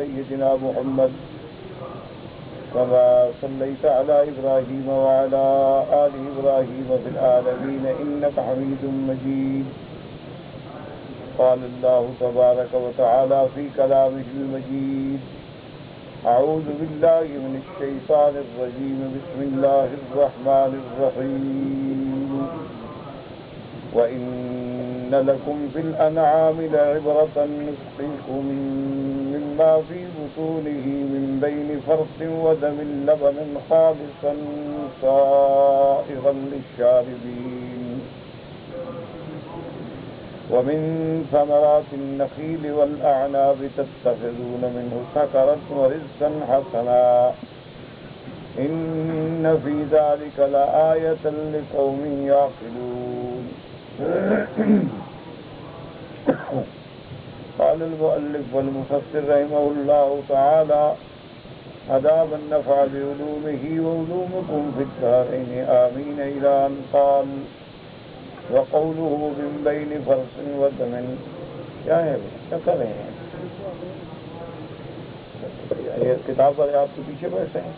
سيدنا محمد كما صليت على إبراهيم وعلى آل إبراهيم في العالمين إنك حميد مجيد. قال الله تبارك وتعالى في كلامه المجيد: أعوذ بالله من الشيطان الرجيم بسم الله الرحمن الرحيم. وإن لكم في الأنعام لعبرة نسقيكم مما في بطونه من بين فرث ودم لبنا خالصا سائغا للشاربين ومن ثمرات النخيل والأعناب تتخذون منه سكرا ورزقا حسنا إن في ذلك لآية لقوم يعقلون. قال المؤلف والمفسر رحمه الله تعالى: أدام النفع بعلومه وعلومكم في الدارين آمين، إلى أن قال: وقوله من بين فرث ودم. کیا ہے کیا کر رہے ہیں؟ یہ کتاب والے آپ کے پیچھے بیٹھے ہیں.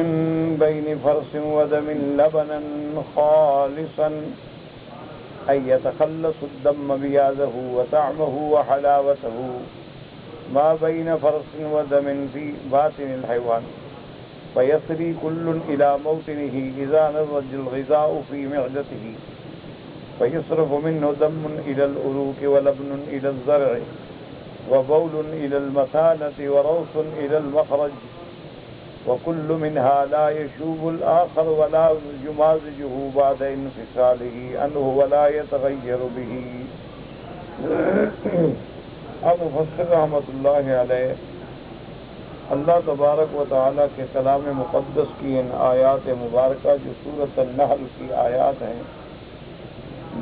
من بين فرث ودم لبنا خالصا أي يتخلص الدم بياضه وطعمه وحلاوته ما بين فرث ودم في باطن الحيوان فيسري كل إلى موطنه إذا نضج الغذاء في معدته فيصرف منه دم إلى الأروق ولبن إلى الزرع وبول إلى المثانة وروث إلى المخرج وكل منها لا يشوب الآخر ولا يمازجه بعد انفصاله عنه ولا يتغير به. اب مفسر رحمۃ اللہ علیہ اللہ تبارک و تعالیٰ کے کلام مقدس کی ان آیات مبارکہ جو سورۃ النحل کی آیات ہیں،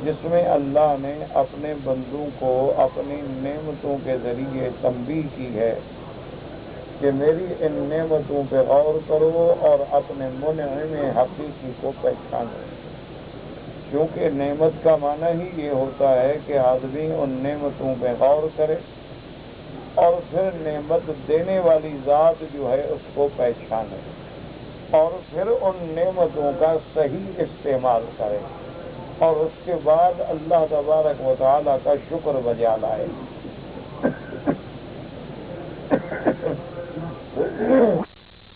جس میں اللہ نے اپنے بندوں کو اپنی نعمتوں کے ذریعے تنبیہ کی ہے کہ میری ان نعمتوں پہ غور کرو اور اپنے منعم حقیقی کو پہچانو. کیونکہ نعمت کا معنی ہی یہ ہوتا ہے کہ آدمی ان نعمتوں پہ غور کرے اور پھر نعمت دینے والی ذات جو ہے اس کو پہچانے اور پھر ان نعمتوں کا صحیح استعمال کرے اور اس کے بعد اللہ تبارک و تعالیٰ کا شکر بجا لائے.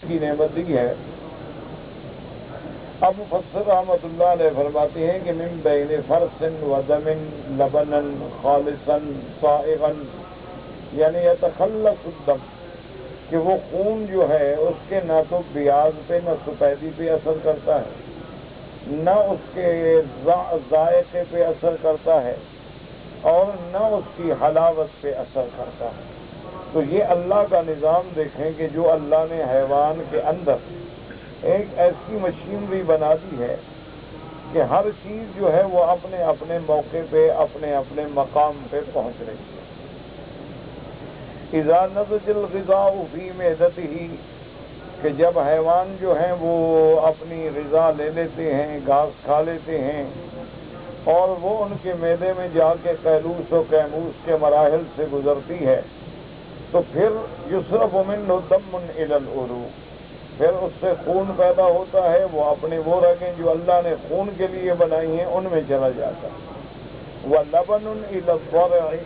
کی نعمت دی ہے. اب مفسر رحمۃ اللہ علیہ فرماتے ہیں کہ من بین فرث ودم لبنا خالصا سائغا، یعنی یتخلص الدم، کہ وہ خون جو ہے اس کے نہ تو بیاض پہ نہ سفیدی پہ اثر کرتا ہے، نہ اس کے ذائقے پہ اثر کرتا ہے اور نہ اس کی حلاوت پہ اثر کرتا ہے. تو یہ اللہ کا نظام دیکھیں کہ جو اللہ نے حیوان کے اندر ایک ایسی مشینری بنا دی ہے کہ ہر چیز جو ہے وہ اپنے اپنے موقع پہ اپنے اپنے مقام پہ پہنچ رہی ہے. اذا نضج الغذاء فی معدته، کہ جب حیوان جو ہیں وہ اپنی غذا لے لیتے ہیں، گھاس کھا لیتے ہیں اور وہ ان کے معدے میں جا کے قیلوس و قیموس کے مراحل سے گزرتی ہے، تو پھر یصرف منہ دم الی العروق، پھر اس سے خون پیدا ہوتا ہے، وہ اپنی وہ رگیں جو اللہ نے خون کے لیے بنائی ہیں ان میں چلا جاتا ہے. وَلَبَنٌ إِلَى الضَّرْعِ،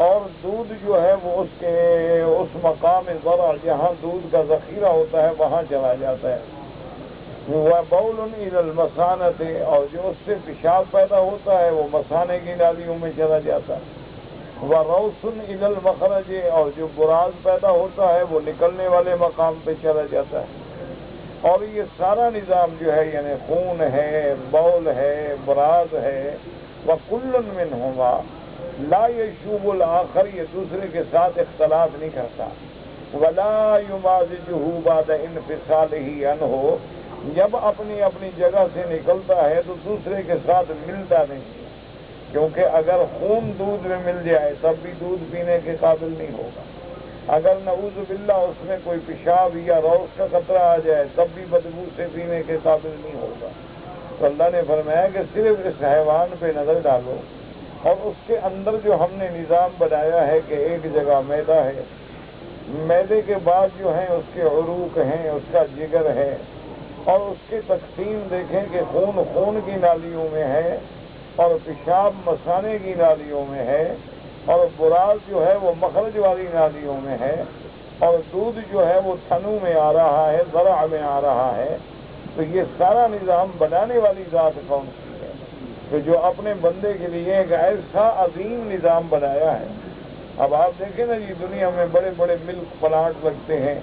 اور دودھ جو ہے وہ اس مقام ذرع جہاں دودھ کا ذخیرہ ہوتا ہے وہاں چلا جاتا ہے. وَبَوْلٌ إِلَى الْمَثَانَةِ، اور جو اس سے پیشاب پیدا ہوتا ہے وہ مثانے کی نالیوں میں چلا جاتا ہے. وَرَوْثٌ إِلَى الْمَخْرَجِ، اور جو براز پیدا ہوتا ہے وہ نکلنے والے مقام پہ چلا جاتا ہے. اور یہ سارا نظام جو ہے یعنی خون ہے، بول ہے، براز ہے، وَكُلٌّ مِّنْهُمَا لا يشوب الآخر، یہ دوسرے کے ساتھ اختلاط نہیں کرتا. وَلَا يُمَازِجُهُ بَعْدَ انفصالِهِ عَنْهُ، جب اپنی اپنی جگہ سے نکلتا ہے تو دوسرے کے ساتھ ملتا نہیں، کیونکہ اگر خون دودھ میں مل جائے تب بھی دودھ پینے کے قابل نہیں ہوگا. اگر نعوذ باللہ اس میں کوئی پیشاب یا روث کا قطرہ آ جائے تب بھی بدبو سے پینے کے قابل نہیں ہوگا. تو اللہ نے فرمایا کہ صرف اس حیوان پہ نظر ڈالو اور اس کے اندر جو ہم نے نظام بنایا ہے کہ ایک جگہ میدا ہے، میدے کے بعد جو ہیں اس کے عروق ہیں، اس کا جگر ہے، اور اس کی تقسیم دیکھیں کہ خون کی نالیوں میں ہے، اور پیشاب مثانے کی نالیوں میں ہے، اور براز جو ہے وہ مخرج والی نالیوں میں ہے، اور دودھ جو ہے وہ تھنوں میں آ رہا ہے، ذرع میں آ رہا ہے۔ تو یہ سارا نظام بنانے والی ذات کون سی ہے کہ جو اپنے بندے کے لیے ایک ایسا عظیم نظام بنایا ہے؟ اب آپ دیکھیں نا جی، دنیا میں بڑے بڑے ملک پلانٹ لگتے ہیں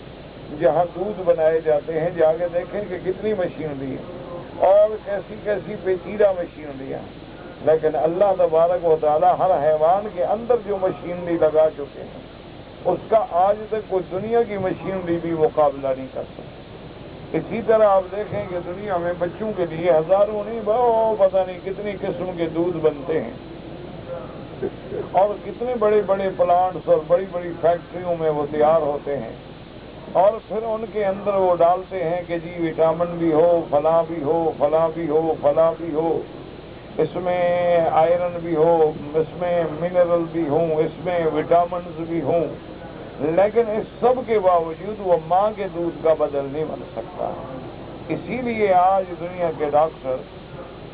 جہاں دودھ بنائے جاتے ہیں، جا کے دیکھیں کہ کتنی مشینری ہے اور کیسی کیسی پیچیدہ مشینری ہے، لیکن اللہ تبارک و تعالی ہر حیوان کے اندر جو مشینری لگا چکے ہیں اس کا آج تک کوئی دنیا کی مشینری بھی مقابلہ نہیں کر سکتی۔ اسی طرح آپ دیکھیں کہ دنیا میں بچوں کے لیے ہزاروں نہیں پتہ نہیں کتنی قسم کے دودھ بنتے ہیں، اور کتنے بڑے بڑے پلانٹس اور بڑی بڑی فیکٹریوں میں وہ تیار ہوتے ہیں، اور پھر ان کے اندر وہ ڈالتے ہیں کہ جی وٹامن بھی ہو، فلاں بھی ہو، فلاں بھی ہو، فلاں بھی ہو، اس میں آئرن بھی ہو، اس میں منرل بھی ہوں، اس میں وٹامنز بھی ہوں، لیکن اس سب کے باوجود وہ ماں کے دودھ کا بدل نہیں بن سکتا۔ اسی لیے آج دنیا کے ڈاکٹر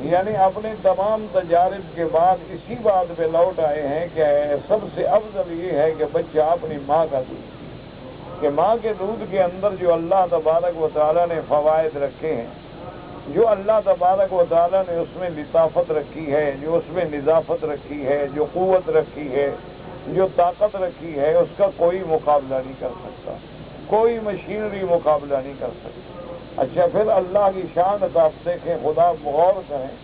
یعنی اپنے تمام تجارب کے بعد اسی بات پہ لوٹ آئے ہیں کہ سب سے افضل یہ ہے کہ بچہ اپنی ماں کا دودھ، کہ ماں کے دودھ کے اندر جو اللہ تبارک و تعالیٰ نے فوائد رکھے ہیں، جو اللہ تبارک و تعالیٰ نے اس میں لطافت رکھی ہے، جو اس میں نظافت رکھی ہے، جو قوت رکھی ہے، جو طاقت رکھی ہے، اس کا کوئی مقابلہ نہیں کر سکتا، کوئی مشینری مقابلہ نہیں کر سکتی۔ اچھا، پھر اللہ کی شان آپ دیکھیں، خدا غور کریں،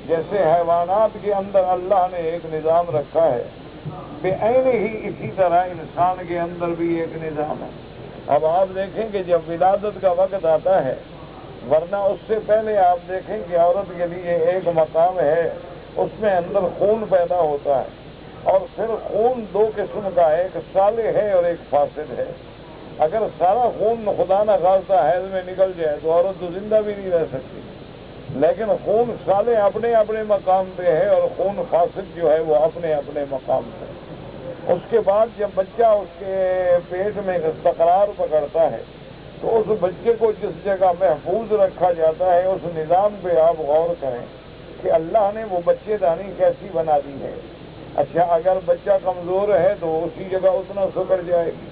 جیسے حیوانات کے اندر اللہ نے ایک نظام رکھا ہے، بے عین ہی اسی طرح انسان کے اندر بھی ایک نظام ہے۔ اب آپ دیکھیں کہ جب ولادت کا وقت آتا ہے، ورنہ اس سے پہلے آپ دیکھیں کہ عورت کے لیے ایک مقام ہے، اس میں اندر خون پیدا ہوتا ہے، اور پھر خون دو قسم کا ہے، ایک صالح ہے اور ایک فاسد ہے۔ اگر سارا خون خدا نہ خواستہ حیض میں نکل جائے تو عورت تو زندہ بھی نہیں رہ سکتی، لیکن خون صالح اپنے اپنے مقام پہ ہے اور خون فاسد جو ہے وہ اپنے اپنے مقام پہ۔ اس کے بعد جب بچہ اس کے پیٹ میں استقرار پکڑتا ہے تو اس بچے کو جس جگہ محفوظ رکھا جاتا ہے، اس نظام پہ آپ غور کریں کہ اللہ نے وہ بچے دانی کیسی بنا دی ہے۔ اچھا، اگر بچہ کمزور ہے تو اسی جگہ اتنا سکڑ جائے گی،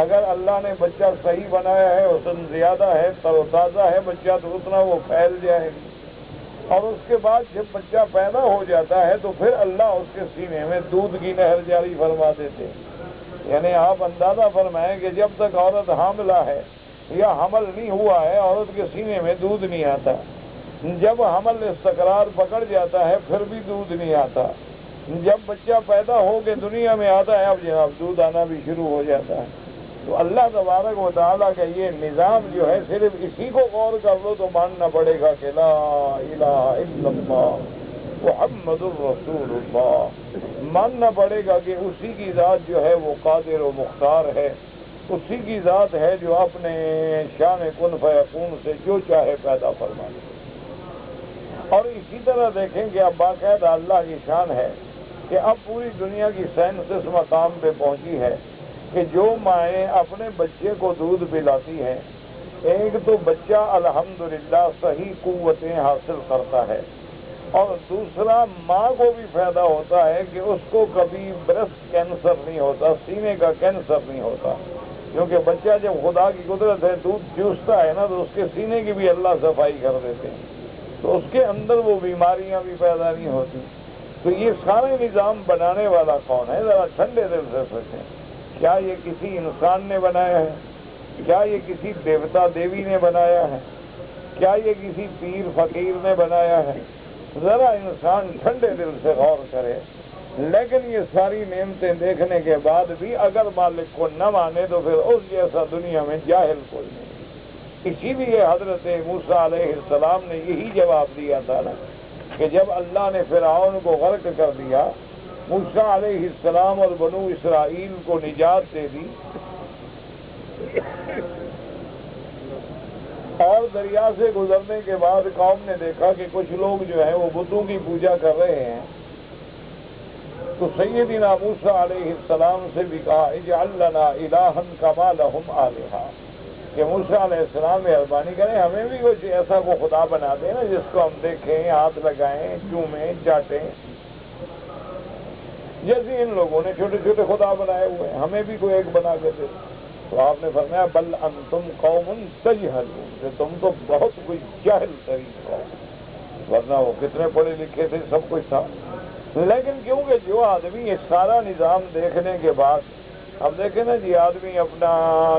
اگر اللہ نے بچہ صحیح بنایا ہے، وزن زیادہ ہے، تر و تازہ ہے بچہ، تو اتنا وہ پھیل جائے گی۔ اور اس کے بعد جب بچہ پیدا ہو جاتا ہے تو پھر اللہ اس کے سینے میں دودھ کی نہر جاری فرما دیتے ہیں۔ یعنی آپ اندازہ فرمائیں کہ جب تک عورت حاملہ ہے یا حمل نہیں ہوا ہے، عورت کے سینے میں دودھ نہیں آتا، جب حمل استقرار پکڑ جاتا ہے پھر بھی دودھ نہیں آتا، جب بچہ پیدا ہو کے دنیا میں آتا ہے اب جناب دودھ آنا بھی شروع ہو جاتا ہے۔ تو اللہ تبارک و تعالیٰ کا یہ نظام جو ہے، صرف اسی کو غور کر لو تو ماننا پڑے گا کہ لا الہ الا اللہ محمد الرسول اللہ، ماننا پڑے گا کہ اسی کی ذات جو ہے وہ قادر و مختار ہے، اسی کی ذات ہے جو اپنے شان کن فیکون سے جو چاہے پیدا فرما دے۔ اور اسی طرح دیکھیں کہ اب باقاعدہ اللہ کی شان ہے کہ اب پوری دنیا کی سائنس اس مقام پہ پہنچی ہے کہ جو مائیں اپنے بچے کو دودھ پلاتی ہیں، ایک تو بچہ الحمدللہ صحیح قوتیں حاصل کرتا ہے، اور دوسرا ماں کو بھی فائدہ ہوتا ہے کہ اس کو کبھی بریسٹ کینسر نہیں ہوتا، سینے کا کینسر نہیں ہوتا، کیونکہ بچہ جب خدا کی قدرت ہے دودھ چوستا ہے نا تو اس کے سینے کی بھی اللہ صفائی کر دیتے ہیں، تو اس کے اندر وہ بیماریاں بھی پیدا نہیں ہوتی۔ تو یہ سارے نظام بنانے والا کون ہے؟ ذرا ٹھنڈے دل سے سوچیں، کیا یہ کسی انسان نے بنایا ہے؟ کیا یہ کسی دیوتا دیوی نے بنایا ہے؟ کیا یہ کسی پیر فقیر نے بنایا ہے؟ ذرا انسان ٹھنڈے دل سے غور کرے۔ لیکن یہ ساری نعمتیں دیکھنے کے بعد بھی اگر مالک کو نہ مانے تو پھر اس جیسا دنیا میں جاہل کوئی نہیں۔ اسی لیے حضرت موسیٰ علیہ السلام نے یہی جواب دیا تھا نا کہ جب اللہ نے فرعون کو غرق کر دیا، موسیٰ علیہ السلام اور بنو اسرائیل کو نجات دے دی، اور دریا سے گزرنے کے بعد قوم نے دیکھا کہ کچھ لوگ جو ہیں وہ بتوں کی پوجا کر رہے ہیں، تو سیدنا موسیٰ علیہ السلام سے بھی کہا اجعل لنا الہا کما لہم آلہہ، کہ موسیٰ علیہ السلام مہربانی کریں ہمیں بھی کچھ ایسا کو خدا بنا دیں نا جس کو ہم دیکھیں، ہاتھ لگائیں، چومیں، چاٹیں، جیسے ان لوگوں نے چھوٹے چھوٹے خدا بنائے ہوئے ہیں، ہمیں بھی کوئی ایک بنا کے دے۔ تو آپ نے فرمایا بل انتم قوم تجہلون، کہ تم تو بہت کوئی جاہل طریق ہو، ورنہ وہ کتنے پڑھے لکھے تھے، سب کچھ تھا۔ لیکن کیونکہ جو آدمی یہ سارا نظام دیکھنے کے بعد، اب دیکھیں نا جی، آدمی اپنا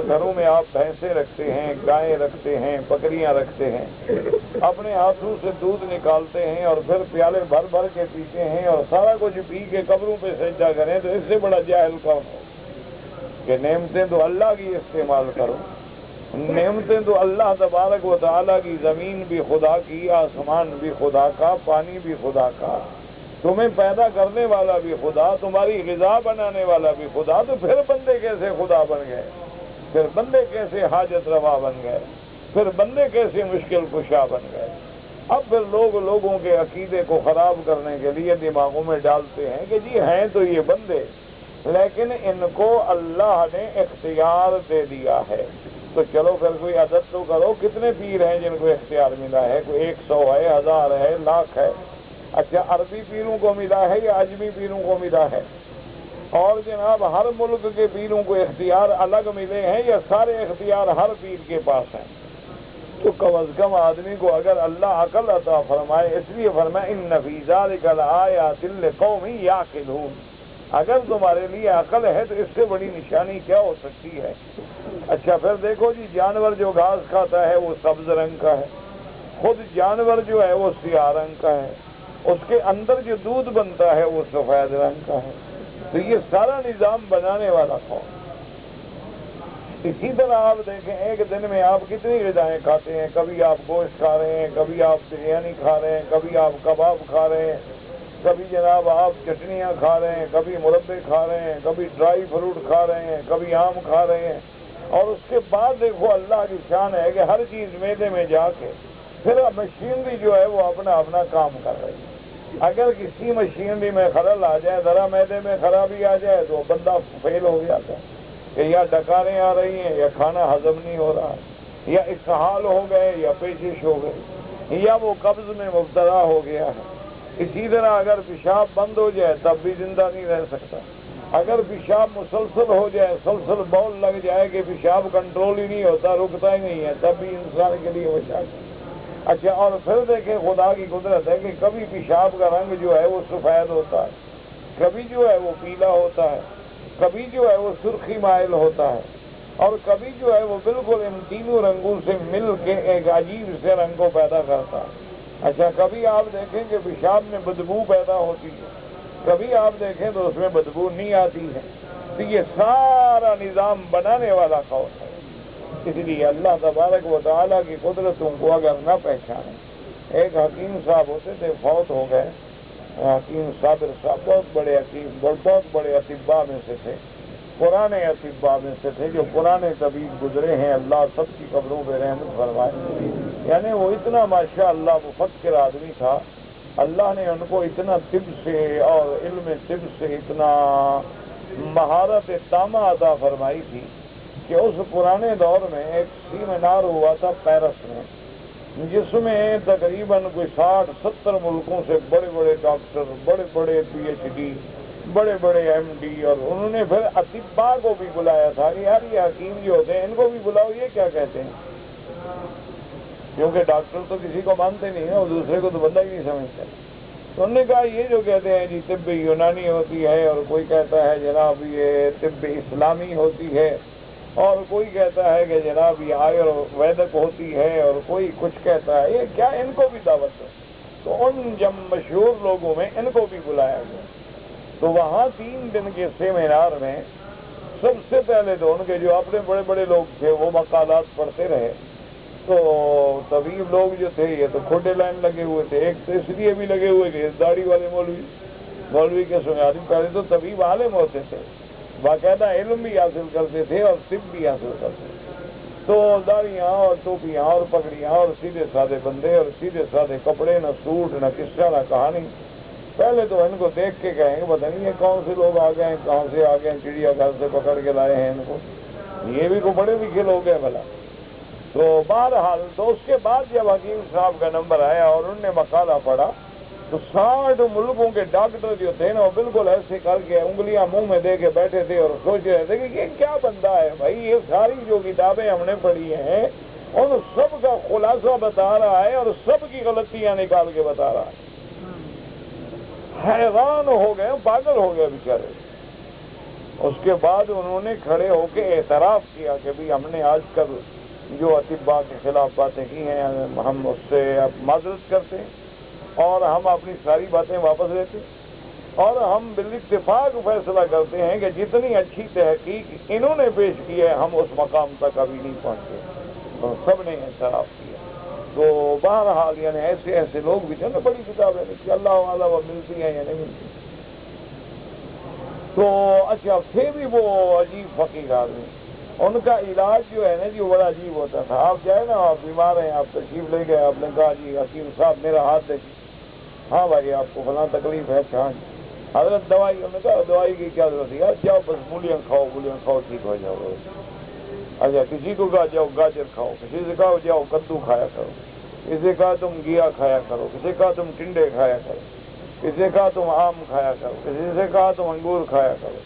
گھروں میں آپ بھینسیں رکھتے ہیں، گائیں رکھتے ہیں، بکریاں رکھتے ہیں، اپنے ہاتھوں سے دودھ نکالتے ہیں اور پھر پیالے بھر بھر کے پیتے ہیں اور سارا کچھ پی کے قبروں پہ سجدہ کریں، تو اس سے بڑا جاہل کون ہے؟ کہ نعمتیں تو اللہ کی استعمال کرو، نعمتیں تو اللہ تبارک و تعالیٰ کی، زمین بھی خدا کی، آسمان بھی خدا کا، پانی بھی خدا کا، تمہیں پیدا کرنے والا بھی خدا، تمہاری غذا بنانے والا بھی خدا، تو پھر بندے کیسے خدا بن گئے؟ پھر بندے کیسے حاجت روا بن گئے؟ پھر بندے کیسے مشکل کشا بن گئے؟ اب پھر لوگوں کے عقیدے کو خراب کرنے کے لیے دماغوں میں ڈالتے ہیں کہ جی ہیں تو یہ بندے، لیکن ان کو اللہ نے اختیار دے دیا ہے، تو چلو پھر کوئی عدد تو کرو، کتنے پیر ہیں جن کو اختیار ملا ہے؟ کوئی 100 ہے، 1000 ہے، لاکھ ہے؟ اچھا، عربی پیروں کو ملا ہے یا اجمی پیروں کو ملا ہے؟ اور جناب ہر ملک کے پیروں کو اختیار الگ ملے ہیں یا سارے اختیار ہر پیر کے پاس ہیں؟ تو کم از کم آدمی کو اگر اللہ عقل عطا فرمائے، اس لیے فرمائے ان فی ذلک لآیات لقوم یعقلون، اگر تمہارے لیے عقل ہے تو اس سے بڑی نشانی کیا ہو سکتی ہے؟ اچھا پھر دیکھو جی، جانور جو گھاس کھاتا ہے وہ سبز رنگ کا ہے، خود جانور جو ہے وہ سیاہ رنگ کا ہے، اس کے اندر جو دودھ بنتا ہے وہ سفید رنگ کا ہے، تو یہ سارا نظام بنانے والا کون؟ اسی طرح آپ دیکھیں ایک دن میں آپ کتنی غذائیں کھاتے ہیں، کبھی آپ گوشت کھا رہے ہیں، کبھی آپ بریانی کھا رہے ہیں، کبھی آپ کباب کھا رہے ہیں، کبھی جناب آپ چٹنیاں کھا رہے ہیں، کبھی مربے کھا رہے ہیں، کبھی ڈرائی فروٹ کھا رہے ہیں، کبھی آم کھا رہے ہیں، اور اس کے بعد دیکھو اللہ کی شان ہے کہ ہر چیز معدے میں جا کے پھر مشینری جو ہے وہ اپنا کام کر رہی ہے۔ اگر کسی مشینری میں خلل آ جائے، ذرا معدے میں خرابی آ جائے تو بندہ فیل ہو جاتا ہے کہ یا ڈکاریں آ رہی ہیں، یا کھانا ہضم نہیں ہو رہا، یا اسہال ہو گئے، یا پیچش ہو گئی، یا وہ قبض میں مبتلا ہو گیا ہے۔ اسی طرح اگر پیشاب بند ہو جائے تب بھی زندہ نہیں رہ سکتا، اگر پیشاب مسلسل ہو جائے، مسلسل بول لگ جائے کہ پیشاب کنٹرول ہی نہیں ہوتا، رکتا ہی نہیں ہے، تب بھی انسان کے لیے مشکل۔ اچھا، اور پھر دیکھیں خدا کی قدرت ہے کہ کبھی پیشاب کا رنگ جو ہے وہ سفید ہوتا ہے، کبھی جو ہے وہ پیلا ہوتا ہے، کبھی جو ہے وہ سرخی مائل ہوتا ہے، اور کبھی جو ہے وہ بالکل ان تینوں رنگوں سے مل کے ایک عجیب سے رنگ کو پیدا کرتا ہے۔ اچھا، کبھی آپ دیکھیں کہ پیشاب میں بدبو پیدا ہوتی ہے، کبھی آپ دیکھیں تو اس میں بدبو نہیں آتی ہے، تو یہ سارا نظام بنانے والا کون ہے؟ اس لیے اللہ تبارک و تعالیٰ کی قدرتوں کو اگر نہ پہچانے، ایک حکیم صاحب ہوتے تھے، فوت ہو گئے، حکیم صابر صاحب، بہت بڑے حکیم، بہت بڑے اطباء میں سے تھے، پرانے اطباء میں سے تھے، جو پرانے طبیب گزرے ہیں، اللہ سب کی قبروں پہ رحمت فرمائے۔ یعنی وہ اتنا ماشاء اللہ مفکر آدمی تھا، اللہ نے ان کو اتنا طب سے اور علم طب سے اتنا مہارت تامہ عطا فرمائی تھی کہ اس پرانے دور میں ایک سیمینار ہوا تھا پیرس میں، جس میں تقریباً کوئی 60-70 ملکوں سے بڑے بڑے ڈاکٹر، بڑے بڑے PhD، بڑے بڑے MD، اور انہوں نے پھر اطباء کو بھی بلایا تھا کہ یار یہ حکیم جو ہوتے ہیں ان کو بھی بلاؤ، یہ کیا کہتے ہیں، کیونکہ ڈاکٹر تو کسی کو مانتے نہیں ہیں، اور دوسرے کو تو بندہ ہی نہیں سمجھتے۔ تو انہوں نے کہا یہ جو کہتے ہیں جی طب یونانی ہوتی ہے، اور کوئی کہتا ہے جناب یہ طب اسلامی ہوتی ہے، اور کوئی کہتا ہے کہ جناب یہ آیورویدک ہوتی ہے، اور کوئی کچھ کہتا ہے، یہ کیا، ان کو بھی دعوت دو۔ تو ان جب مشہور لوگوں میں ان کو بھی بلایا گیا، تو وہاں 3 دن کے سیمینار میں سب سے پہلے تو ان کے جو اپنے بڑے بڑے لوگ تھے وہ مقالات پڑھتے رہے، تو طبیب لوگ جو تھے یہ تو کھوٹے لائن لگے ہوئے تھے، ایک تو اس لیے بھی لگے ہوئے کہ داڑھی والے مولوی کے سنیادی، پہلے تو طبیب عالم ہوتے تھے، باقاعدہ علم بھی حاصل کرتے تھے اور طب بھی حاصل کرتے تھے، تو داڑیاں اور ٹوپیاں اور پگڑیاں اور سیدھے سادے بندے اور سیدھے سادے کپڑے، نہ سوٹ نہ قصہ نہ کہانی، پہلے تو ان کو دیکھ کے کہیں گے پتہ نہیں یہ کون سے لوگ آ گئے ہیں، کہاں سے آ گئے ہیں، چڑیا گھر سے پکڑ کے لائے ہیں ان کو، یہ بھی کو بڑے لکھے لوگ ہیں بھلا۔ تو بہرحال تو اس کے بعد جب حکیم صاحب کا نمبر آیا اور انہوں نے مقالہ پڑھا تو 60 ملکوں کے ڈاکٹر جو تھے نا وہ بالکل ایسے کر کے انگلیاں منہ میں دے کے بیٹھے تھے اور سوچ رہے تھے کہ یہ کیا بندہ ہے بھائی، یہ ساری جو کتابیں ہم نے پڑھی ہیں ان سب کا خلاصہ بتا رہا ہے اور سب کی غلطیاں نکال کے بتا رہا ہے۔ حیران ہو گئے، پاگل ہو گئے بیچارے۔ اس کے بعد انہوں نے کھڑے ہو کے اعتراف کیا کہ بھی ہم نے آج کل جو اطباء کے خلاف باتیں کی ہیں ہم اس سے اب معذرت کرتے ہیں اور ہم اپنی ساری باتیں واپس لیتے ہیں اور ہم بالاتفاق فیصلہ کرتے ہیں کہ جتنی اچھی تحقیق انہوں نے پیش کی ہے ہم اس مقام تک ابھی نہیں پہنچے، تو سب نے اعتراف کیا۔ تو بہرحال یعنی ایسے لوگ بھی تھے نا، بڑی کتابیں لکھی، اللہ والا وہ ملتی ہیں یا نہیں ملتی۔ تو اچھا پھر بھی وہ عجیب فقیر آدمی، ان کا علاج جو ہے نا جی بڑا عجیب ہوتا تھا۔ آپ جائے نا، آپ بیمار ہیں، آپ تشریف لے گئے، آپ نے کہا جی حکیم صاحب میرا ہاتھ دیکھیے، ہاں بھائی آپ کو فلاں تکلیف ہے، اچھا حضرت دوائی، ہم نے کہا دوائی کی کیا ضرورت ہے، جاؤ بس مولیاں کھاؤ ٹھیک ہو جاؤ گے۔ اچھا کسی کو کہا جاؤ گاجر کھاؤ، کسی سے کہا جاؤ کدو کھایا کرو، کسی سے کہا تم گیا کھایا کرو، کسی سے کہا تم ٹنڈے کھایا کرو، کسی سے کہا تم آم کھایا کرو، کسی سے کہا تم انگور کھایا کرو۔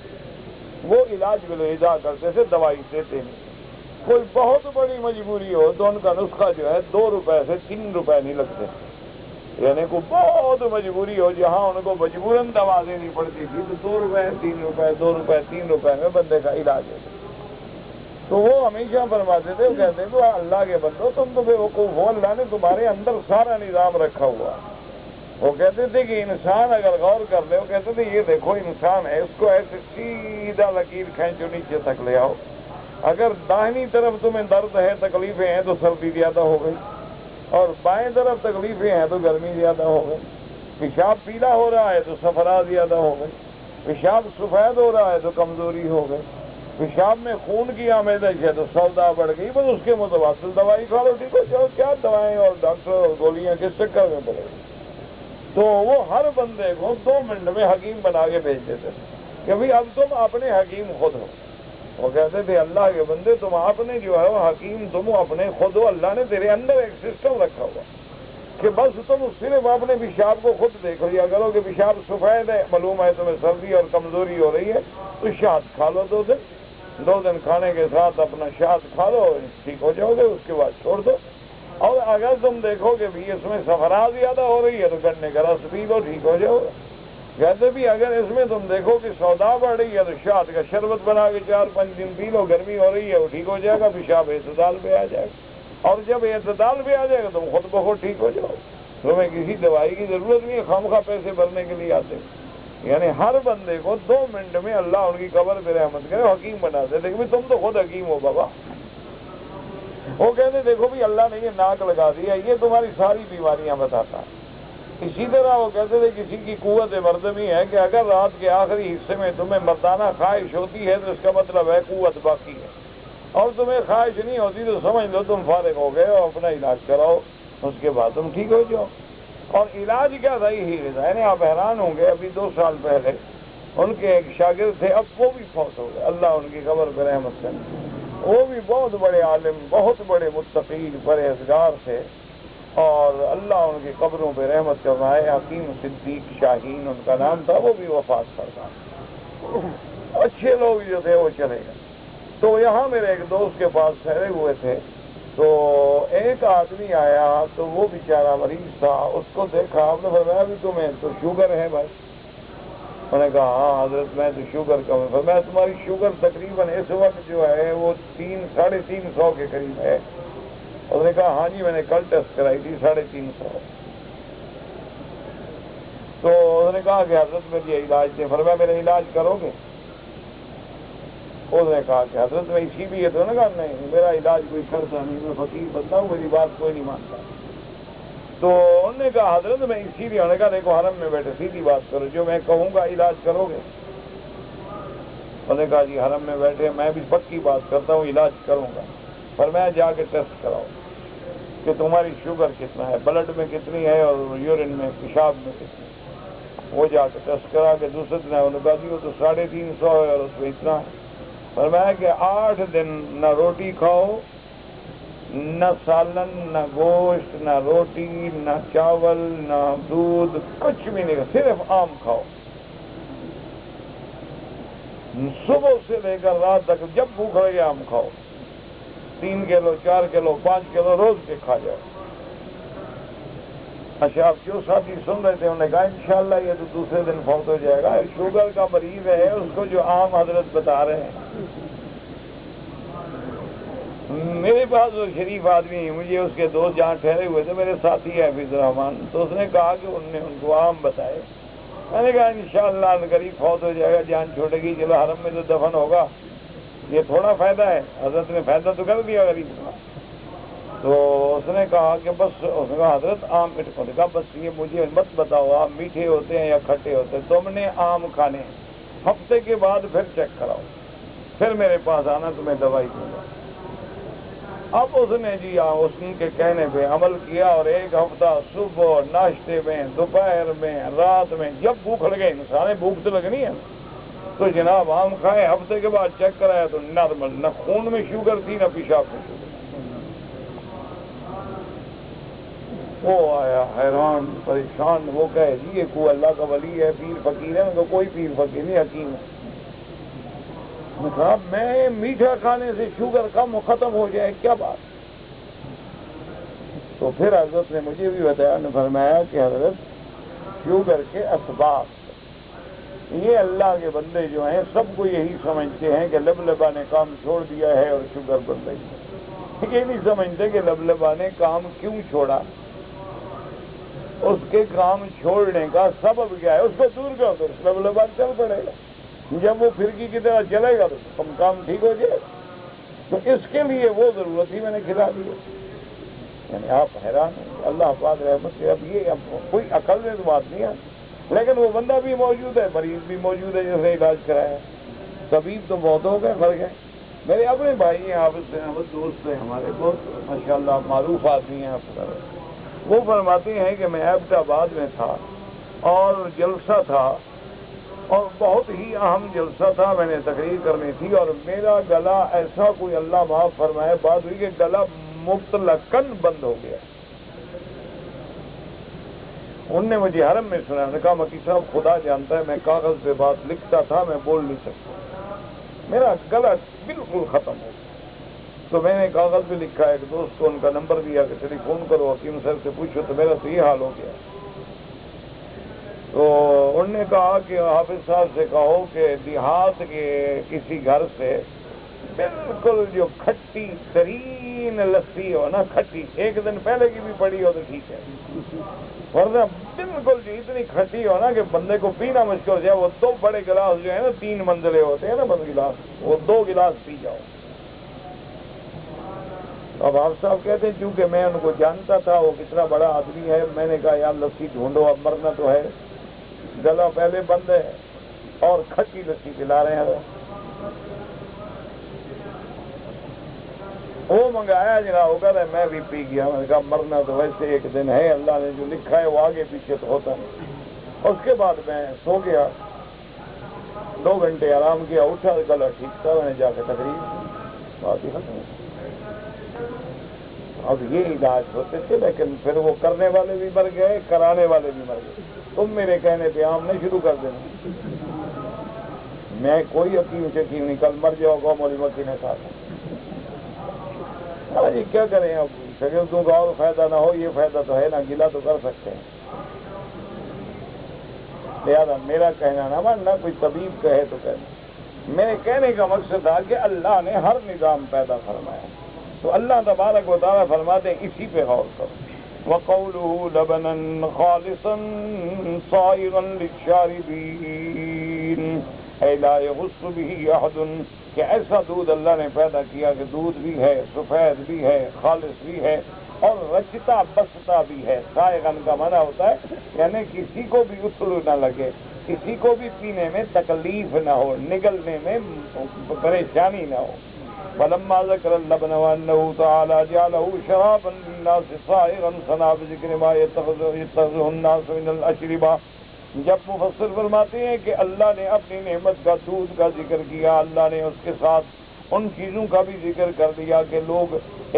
وہ علاج بالعلاج کرتے تھے، دوائی دیتے نہیں۔ کوئی بہت بڑی مجبوری ہو تو ان کا نسخہ جو ہے 2 روپے سے 3 روپے نہیں لگتے، یعنی کوئی بہت مجبوری ہو جہاں ان کو مجبوراً دوا دینی پڑتی تھی تو 2 روپے 3 روپے 2 روپے 3 روپے میں بندے کا علاج ہے۔ تو وہ ہمیشہ فرماتے تھے، وہ کہتے تھے اللہ کے بندو تم تو بیوقوف ہو، اللہ نے تمہارے اندر سارا نظام رکھا ہوا۔ وہ کہتے تھے کہ انسان اگر غور کر لے، وہ کہتے تھے یہ دیکھو انسان ہے، اس کو ایسے سیدھا لکیر کھینچو نیچے تک لے آؤ، اگر داہنی طرف تمہیں درد ہے تکلیفیں ہیں تو سردی زیادہ ہو گئی، اور بائیں طرف تکلیفیں ہیں تو گرمی زیادہ ہو گئی، پیشاب پیلا ہو رہا ہے تو صفرا زیادہ ہو گئی، پیشاب سفید ہو رہا ہے تو کمزوری ہو گئی، پیشاب میں خون کی آمیزش ہے تو سودا بڑھ گئی، بس اس کے متواصل دوائی کھا لو ٹھیک ہو جاؤ۔ کیا دوائیں اور ڈاکٹر اور گولیاں کس چکر میں پڑے گی؟ تو وہ ہر بندے کو 2 منٹ میں حکیم بنا کے بھیج دیتے تھے کہ بھائی اب تم اپنے حکیم خود ہو۔ وہ کہتے تھے اللہ کے بندے تم اپنے جو ہے وہ حکیم تم اپنے خود ہو، اللہ نے تیرے اندر ایک سسٹم رکھا ہوا کہ بس تم صرف اپنے پیشاب کو خود دیکھ لیا کرو کہ پیشاب سفید ہے، معلوم ہے تمہیں سردی اور کمزوری ہو رہی ہے تو شہد کھا لو 2 دن کھانے کے ساتھ اپنا شہد کھا لو، ٹھیک ہو جاؤ گے، اس کے بعد چھوڑ دو۔ اور اگر تم دیکھو کہ بھی اس میں صفرا زیادہ ہو رہی ہے تو گنے کا رس پی لو، ٹھیک ہو جاؤ گا۔ کہتے بھی اگر اس میں تم دیکھو کہ سودا بڑھ رہی ہے تو شہد کا شربت بنا کے 4-5 دن پی لو، گرمی ہو رہی ہے وہ ٹھیک ہو جائے گا، پیشاب اعتدال پہ آ جائے گا، اور جب اعتدال پہ آ جائے گا تم خود بخود ٹھیک ہو جاؤ، تمہیں کسی دوائی کی ضرورت نہیں ہے، خواہ پیسے بھرنے کے لیے آتے۔ یعنی ہر بندے کو 2 منٹ میں اللہ ان کی قبر پہ رحمت کرے حکیم بنا دے۔ لیکن تم تو خود حکیم ہو بابا۔ وہ کہتے دیکھو بھی اللہ نے یہ ناک لگا دیا، یہ تمہاری ساری بیماریاں بتاتا ہے۔ اسی طرح وہ کہتے تھے کسی کی قوت مردمی ہے کہ اگر رات کے آخری حصے میں تمہیں مردانہ خواہش ہوتی ہے تو اس کا مطلب ہے قوت باقی ہے، اور تمہیں خواہش نہیں ہوتی تو سمجھ لو تم فارغ ہو گئے اور اپنا علاج کراؤ، اس کے بعد تم ٹھیک ہو جاؤ۔ اور علاج کیا تھا؟ یہی یعنی آپ حیران ہوں گے، ابھی 2 سال پہلے ان کے ایک شاگرد تھے، اب وہ بھی فوت ہو گئے، اللہ ان کی قبر پہ رحمت کرے۔ وہ بھی بہت بڑے عالم، بہت بڑے متقی پرہیزگار تھے، اور اللہ ان کی قبروں پہ رحمت کر رہا ہے۔ حکیم صدیق شاہین ان کا نام تھا، وہ بھی وفات کر گئے۔ اچھے لوگ جو تھے وہ چلے گئے۔ تو یہاں میرے ایک دوست کے پاس ٹھہرے ہوئے تھے، تو ایک آدمی آیا تو وہ بیچارہ مریض تھا، اس کو دیکھا، آپ نے فرمایا بھی تمہیں تو شوگر ہے بھائی؟ انہوں نے کہا ہاں حضرت میں تو شوگر کا ہوں۔ فرمایا تمہاری شوگر تقریباً اس وقت جو ہے وہ 300-350 کے قریب ہے؟ اس نے کہا ہاں جی میں نے کل ٹیسٹ کرائی تھی 350۔ تو اس نے کہا کہ حضرت میرے علاج دیں۔ فرمایا میرا علاج کرو گے؟ اس نے کہا کہ حضرت میں اسی لیے تو نے کہا نہیں میرا علاج کوئی کرتا نہیں، میں فقیر بندہ ہوں، میری بات کوئی نہیں مانتا۔ تو انہوں نے کہا حضرت میں اسی لیے، انہوں نے کہا دیکھو حرم میں بیٹھے سیدھی بات کرو، جو میں کہوں گا علاج کرو گے؟ انہوں نے کہا جی حرم میں بیٹھے میں بھی پکی بات کرتا ہوں، علاج کروں گا۔ فرمایا جا کے ٹیسٹ کراؤ کہ تمہاری شوگر کتنا ہے، بلڈ میں کتنی ہے اور یورین میں پیشاب میں کتنی ہے۔ وہ جا کے ٹیسٹ کرا کے دوسرے دن انہوں نے کہا جی وہ تو 350 ہے اور اس میں اتنا ہے۔ فرمایا کہ 8 دن نہ روٹی کھاؤ، نہ سالن، نہ گوشت، نہ روٹی، نہ چاول، نہ دودھ، کچھ بھی نہیں، صرف آم کھاؤ، صبح سے لے کر رات تک جب بھوک لگے آم کھاؤ، 3 کلو 4 کلو 5 کلو روز کے کھا جاؤ۔ اچھا، آپ جو ساتھی سن رہے تھے انہوں نے کہا انشاءاللہ یہ تو دوسرے دن فوت ہو جائے گا، شوگر کا مریض ہے، اس کو جو عام حضرت بتا رہے ہیں۔ میرے پاس وہ شریف آدمی، مجھے اس کے دوست جہاں ٹھہرے ہوئے تھے، میرے ساتھی ہے حفیظ الرحمان، تو اس نے کہا کہ انہوں نے ان کو عام بتائے۔ میں نے کہا انشاءاللہ قریب فوت ہو جائے گا، جان چھوٹے گی، چلو حرم میں تو دفن ہوگا، یہ تھوڑا فائدہ ہے، حضرت نے فائدہ تو کر دیا غریب کا۔ تو اس نے کہا کہ بس، اس نے کہا حضرت آم میٹھے، کہا بس یہ مجھے مت بتاؤ آم میٹھے ہوتے ہیں یا کھٹے ہوتے ہیں، تم نے آم کھانے، ہفتے کے بعد پھر چیک کراؤ، پھر میرے پاس آنا، تمہیں دوائی دوں گا۔ اب اس نے جی اس کے کہنے پہ عمل کیا، اور 1 ہفتہ صبح ناشتے میں، دوپہر میں، رات میں، جب بھوک لگے، انسان بھوک تو لگنی ہے، تو جناب آم کھائے، ہفتے کے بعد چیک کرایا تو نارمل، نہ خون میں شوگر تھی نہ پیشاب میں شوگر۔ وہ آیا حیران پریشان، وہ کہے جی یہ کوئی اللہ کا ولی ہے، پیر فقیر ہے؟ ان کو کوئی پیر فقیر نہیں، حکیم ہے۔ میں کہا میں میٹھا کھانے سے شوگر کم ختم ہو جائے، کیا بات؟ تو پھر حضرت نے مجھے بھی بتایا، نے فرمایا کہ حضرت شوگر کے اسباب، یہ اللہ کے بندے جو ہیں سب کو یہی سمجھتے ہیں کہ لبلبا نے کام چھوڑ دیا ہے اور شوگر بن رہی ہے، یہ نہیں سمجھتے کہ لبلبا نے کام کیوں چھوڑا، اس کے کام چھوڑنے کا سبب کیا ہے، اس کو دور کر دو، لبلبا چل پڑے گا، جب وہ پھرکی کی طرح چلے گا تو کام ٹھیک ہو جائے، تو اس کے لیے وہ ضرورت تھی، میں نے کھلا دیا۔ یعنی آپ حیران ہیں، اللہ پاک رحمت سے، اب یہ کوئی عقل میں تو بات نہیں ہے، لیکن وہ بندہ بھی موجود ہے، مریض بھی موجود ہے جس نے علاج کرایا، طبیب تو بہت ہو گئے، مر گئے۔ میرے اپنے بھائی ہیں، حافظ ہیں، وہ دوست ہیں ہمارے، بہت ماشاءاللہ معروف آدمی ہیں آپ کا، وہ فرماتے ہیں کہ میں ایبٹ آباد میں تھا اور جلسہ تھا، اور بہت ہی اہم جلسہ تھا، میں نے تقریر کرنی تھی، اور میرا گلا ایسا، کوئی اللہ معاف فرمائے، بات ہوئی کہ گلا مطلقاً بند ہو گیا۔ انہوں نے مجھے حرم میں سنا، نے کہا مکی صاحب خدا جانتا ہے میں کاغذ پہ بات لکھتا تھا، میں بول نہیں سکتا، میرا گلا بالکل ختم ہو گیا۔ تو میں نے کاغذ پہ لکھا، ایک دوست کو ان کا نمبر دیا کہ ٹیلی فون کرو، حکیم صاحب سے پوچھو، تو میرا تو یہ حال ہو گیا۔ تو انہوں نے کہا کہ حافظ صاحب سے کہو کہ دیہات کے کسی گھر سے بالکل جو کھٹی ترین لسی ہو نا، کھٹی، 1 دن پہلے کی بھی پڑی ہو تو ٹھیک ہے، ورنہ بالکل جو اتنی کھٹی ہو نا کہ بندے کو پینا مشکل ہو جائے، وہ 2 بڑے گلاس جو ہے نا، 3 منزلے ہوتے ہیں نا بس گلاس، وہ 2 گلاس پی جاؤ۔ اب آپ صاحب کہتے ہیں چونکہ میں ان کو جانتا تھا، وہ کتنا بڑا آدمی ہے، میں نے کہا یار لسی ڈھونڈو، اب مرنا تو ہے، گلا پہلے بند ہے اور کھٹی لسی پلا رہے ہیں۔ وہ منگایا جناب، وہ کہہ رہے میں بھی پی گیا، میں نے کہا مرنا تو ویسے ایک دن ہے، اللہ نے جو لکھا ہے وہ آگے پیچھے تو ہوتا ہے۔ اس کے بعد میں سو گیا، 2 گھنٹے آرام کیا، اٹھا گلا ٹھیک تھا، میں نے جا کے تقریر بات ہی ختم۔ اب یہ علاج ہوتے تھے، لیکن پھر وہ کرنے والے بھی مر گئے، کرانے والے بھی مر گئے۔ تم میرے کہنے پہ عام نہیں شروع کر دینا، میں کوئی حکیم شکیم نہیں، کل مر جاؤ گا مولی مکی نے کہا جی کیا کریں، اب شگردوں کا اور فائدہ نہ ہو، یہ فائدہ تو ہے نا، گلا تو کر سکتے ہیں۔ لہٰذا میرا کہنا نہ ماننا، کوئی طبیب کہے تو کہنا، میرے کہنے کا مقصد تھا کہ اللہ نے ہر نظام پیدا فرمایا، تو اللہ تبارک و تعالیٰ فرماتے ہیں اسی پہ غور کرو۔ وَقَوْلُهُ لَبَنًا خَالِصًا صَائِغًا لِلشَّارِبِينَ اَيْ لَا يَغُصُّ بِهِ أَحَدٌ، کہ ایسا دودھ اللہ نے پیدا کیا کہ دودھ بھی ہے، سفید بھی ہے، خالص بھی ہے، اور رچتا بستا بھی ہے۔ صائغاً کا معنی ہوتا ہے یعنی کسی کو بھی اصل نہ لگے، کسی کو بھی پینے میں تکلیف نہ ہو، نگلنے میں پریشانی نہ ہو۔ فلما ذكر اللبن وأنه تعالى جعله شرابا للناس صائغا صنع بذكر ما يتخذه الناس من الأشربة جب مفسر فرماتے ہیں کہ اللہ نے اپنی نعمت کا دودھ کا ذکر کیا، اللہ نے اس کے ساتھ ان چیزوں کا بھی ذکر کر دیا کہ لوگ،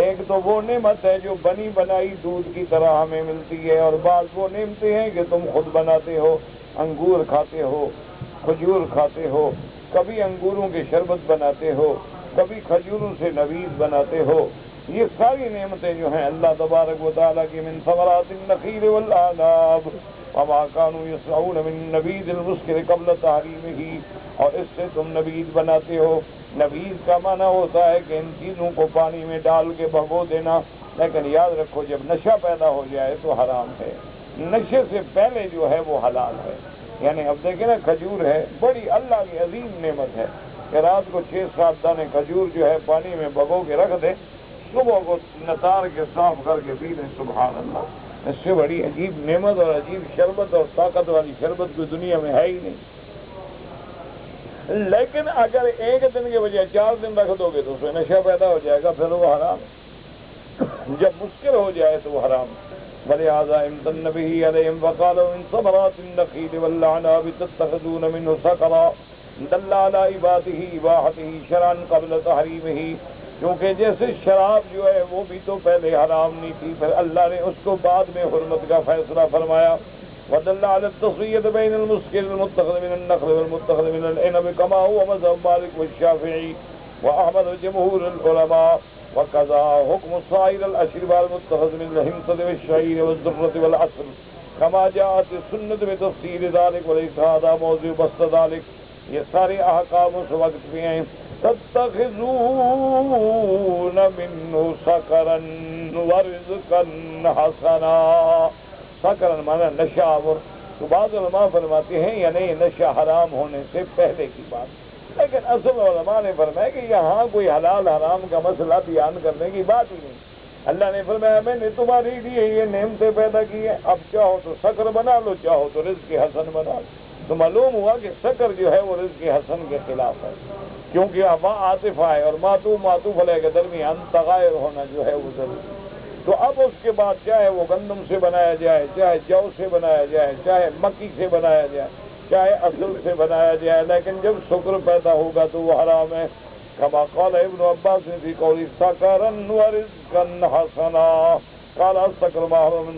ایک تو وہ نعمت ہے جو بنی بنائی دودھ کی طرح ہمیں ملتی ہے، اور بعض وہ نعمتیں ہیں کہ تم خود بناتے ہو، انگور کھاتے ہو، کھجور کھاتے ہو، کبھی انگوروں کے شربت بناتے ہو، کبھی کھجوروں سے نبیذ بناتے ہو۔ یہ ساری نعمتیں جو ہیں اللہ تبارک و تعالیٰ کی، من ثمرات النخیل والعناب وما كانوا يسعون من نبیذ المسکر قبل تحریمہ، اور اس سے تم نبیذ بناتے ہو۔ نبیذ کا معنی ہوتا ہے کہ ان چیزوں کو پانی میں ڈال کے بھگو دینا، لیکن یاد رکھو جب نشہ پیدا ہو جائے تو حرام ہے، نشے سے پہلے جو ہے وہ حلال ہے۔ یعنی اب دیکھیں نا، کھجور ہے بڑی اللہ کی عظیم نعمت ہے کہ رات کو 6-7 دانے کھجور جو ہے پانی میں بھگو کے رکھ دے، صبح کو نتار کے صاف کر کے پی لیں، سبحان اللہ۔ اس سے بڑی عجیب نعمت اور عجیب شربت اور طاقت والی شربت کوئی دنیا میں ہے ہی نہیں۔ لیکن اگر ایک دن کے بجائے 4 دن رکھ دو گے تو اس میں نشہ پیدا ہو جائے گا، پھر وہ حرام۔ جب مشکل ہو جائے تو وہ حرام۔ وَلِهَٰذَا امْتَنَّ بِهِ عَلَيْهِمْ وَقَالَ مِن ثَمَرَاتِ النَّخِيلِ وَالْأَعْنَابِ تَتَّخِذُونَ مِنْهُ سَكَرًا دَلَّ عَلَىٰ إِبَاحَتِهِ شَرْعًا قَبْلَ تَحْرِيمِهِ، کیونکہ جیسے شراب جو ہے وہ بھی تو پہلے حرام نہیں تھی، پھر اللہ نے اس کو بعد میں حرمت کا فیصلہ فرمایا۔ وَدَلَّ عَلَى التَّصْفِيَةِ بَيْنَ الْمُسْكِرِ الْمُتَّخَذِ مِنَ النَّخْلِ وَالْمُتَّخَذِ مِنَ الْعِنَبِ كَمَا هُوَ مَذْهَبُ مَالِكَ وَالشَّافِعِيِّ وَأَحْمَدَ وَجُمْهُورِ الْعُلَمَاءِ، وَكَذَا حُكْمُ سَائِرِ الْأَشْرِبَةِ الْمُتَّخَذِ مِنَ الْحِنطَةِ وَالشَّعِيرِ وَالذُّرَّةِ وَالْعَسْلِ كَمَا جَاءَتِ السُّنَّةُ بِتَفْصِيلِ ذَلِكَ وَلَيْسَ هَذَا موضوع بسط ذلك۔ یہ سارے احکام اس وقت بھی ہیں۔ تَتَّخِذُونَ مِنْهُ سَكَرًا وَرِزْقًا حَسَنًا، سکرن مانا نشہ آور، تو بعض علماء فرماتے ہیں یعنی نشہ حرام ہونے سے پہلے کی بات، لیکن اصل علماء نے فرمایا کہ یہاں کوئی حلال حرام کا مسئلہ بیان کرنے کی بات ہی نہیں۔ اللہ نے فرمایا میں نے تمہارے لیے یہ نعمتیں پیدا کی ہیں، اب چاہو تو شکر بنا لو، چاہو تو رزق حسن بنا لو۔ تو معلوم ہوا کہ شکر جو ہے وہ رزق حسن کے خلاف ہے، کیونکہ وہاں عاطفہ ہے اور معطوف علیہ کے درمیان تغائر ہونا جو ہے وہ ضروری۔ تو اب اس کے بعد چاہے وہ گندم سے بنایا جائے، چاہے جو سے بنایا جائے، چاہے مکی سے بنایا جائے، چاہے اصل سے بنایا جائے، لیکن جب شکر پیدا ہوگا تو وہ حرام ہے۔ کما قال ابن عباس نے فی قولی سکرا ورزقا حسنا قال السکر ما هو من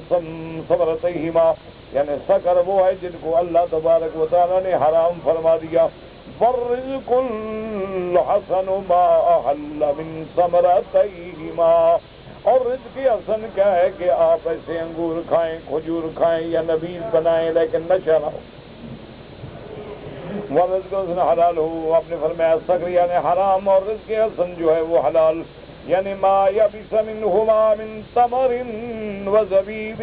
ثمرتیہما، یعنی سکر وہ ہے جن کو اللہ تبارک و تعالی نے حرام فرما دیا، والرزق الحسن ما احل من ثمرتیہما، اور رزق حسن کیا ہے کہ آپ ایسے انگور کھائیں، کھجور کھائیں یا نبیذ بنائیں لیکن نشہ نہ ہو۔ ورزق حسن حلال ہو، آپ نے فرمایا سکر یعنی حرام، اور رزق حسن جو ہے وہ حلال، یعنی ما یبس منہما من تمر وزبیب،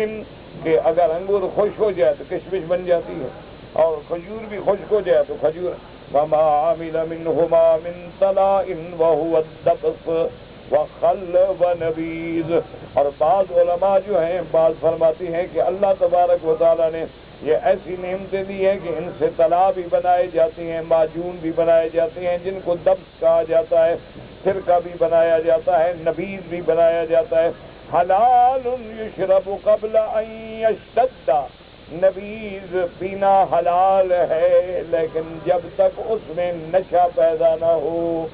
کہ اگر انگور خشک ہو جائے تو کشمش بن جاتی ہے، اور کھجور بھی خشک ہو جائے تو کھجور۔ وما عمل منہما من طلاء وهو الدبس وخل ونبیذ، اور بعض علماء جو ہیں بعض فرماتی ہیں کہ اللہ تبارک و تعالیٰ نے یہ ایسی نعمتیں دی ہیں کہ ان سے طلا بھی بنائے جاتی ہیں، معجون بھی بنائے جاتے ہیں جن کو دبس کہا جاتا ہے، سرکہ بھی بنایا جاتا ہے، نبیذ بھی بنایا جاتا ہے۔ حلال یشرب قبل ان یشتد، نبیذ پینا حلال ہے لیکن جب تک اس میں نشہ پیدا نہ ہو،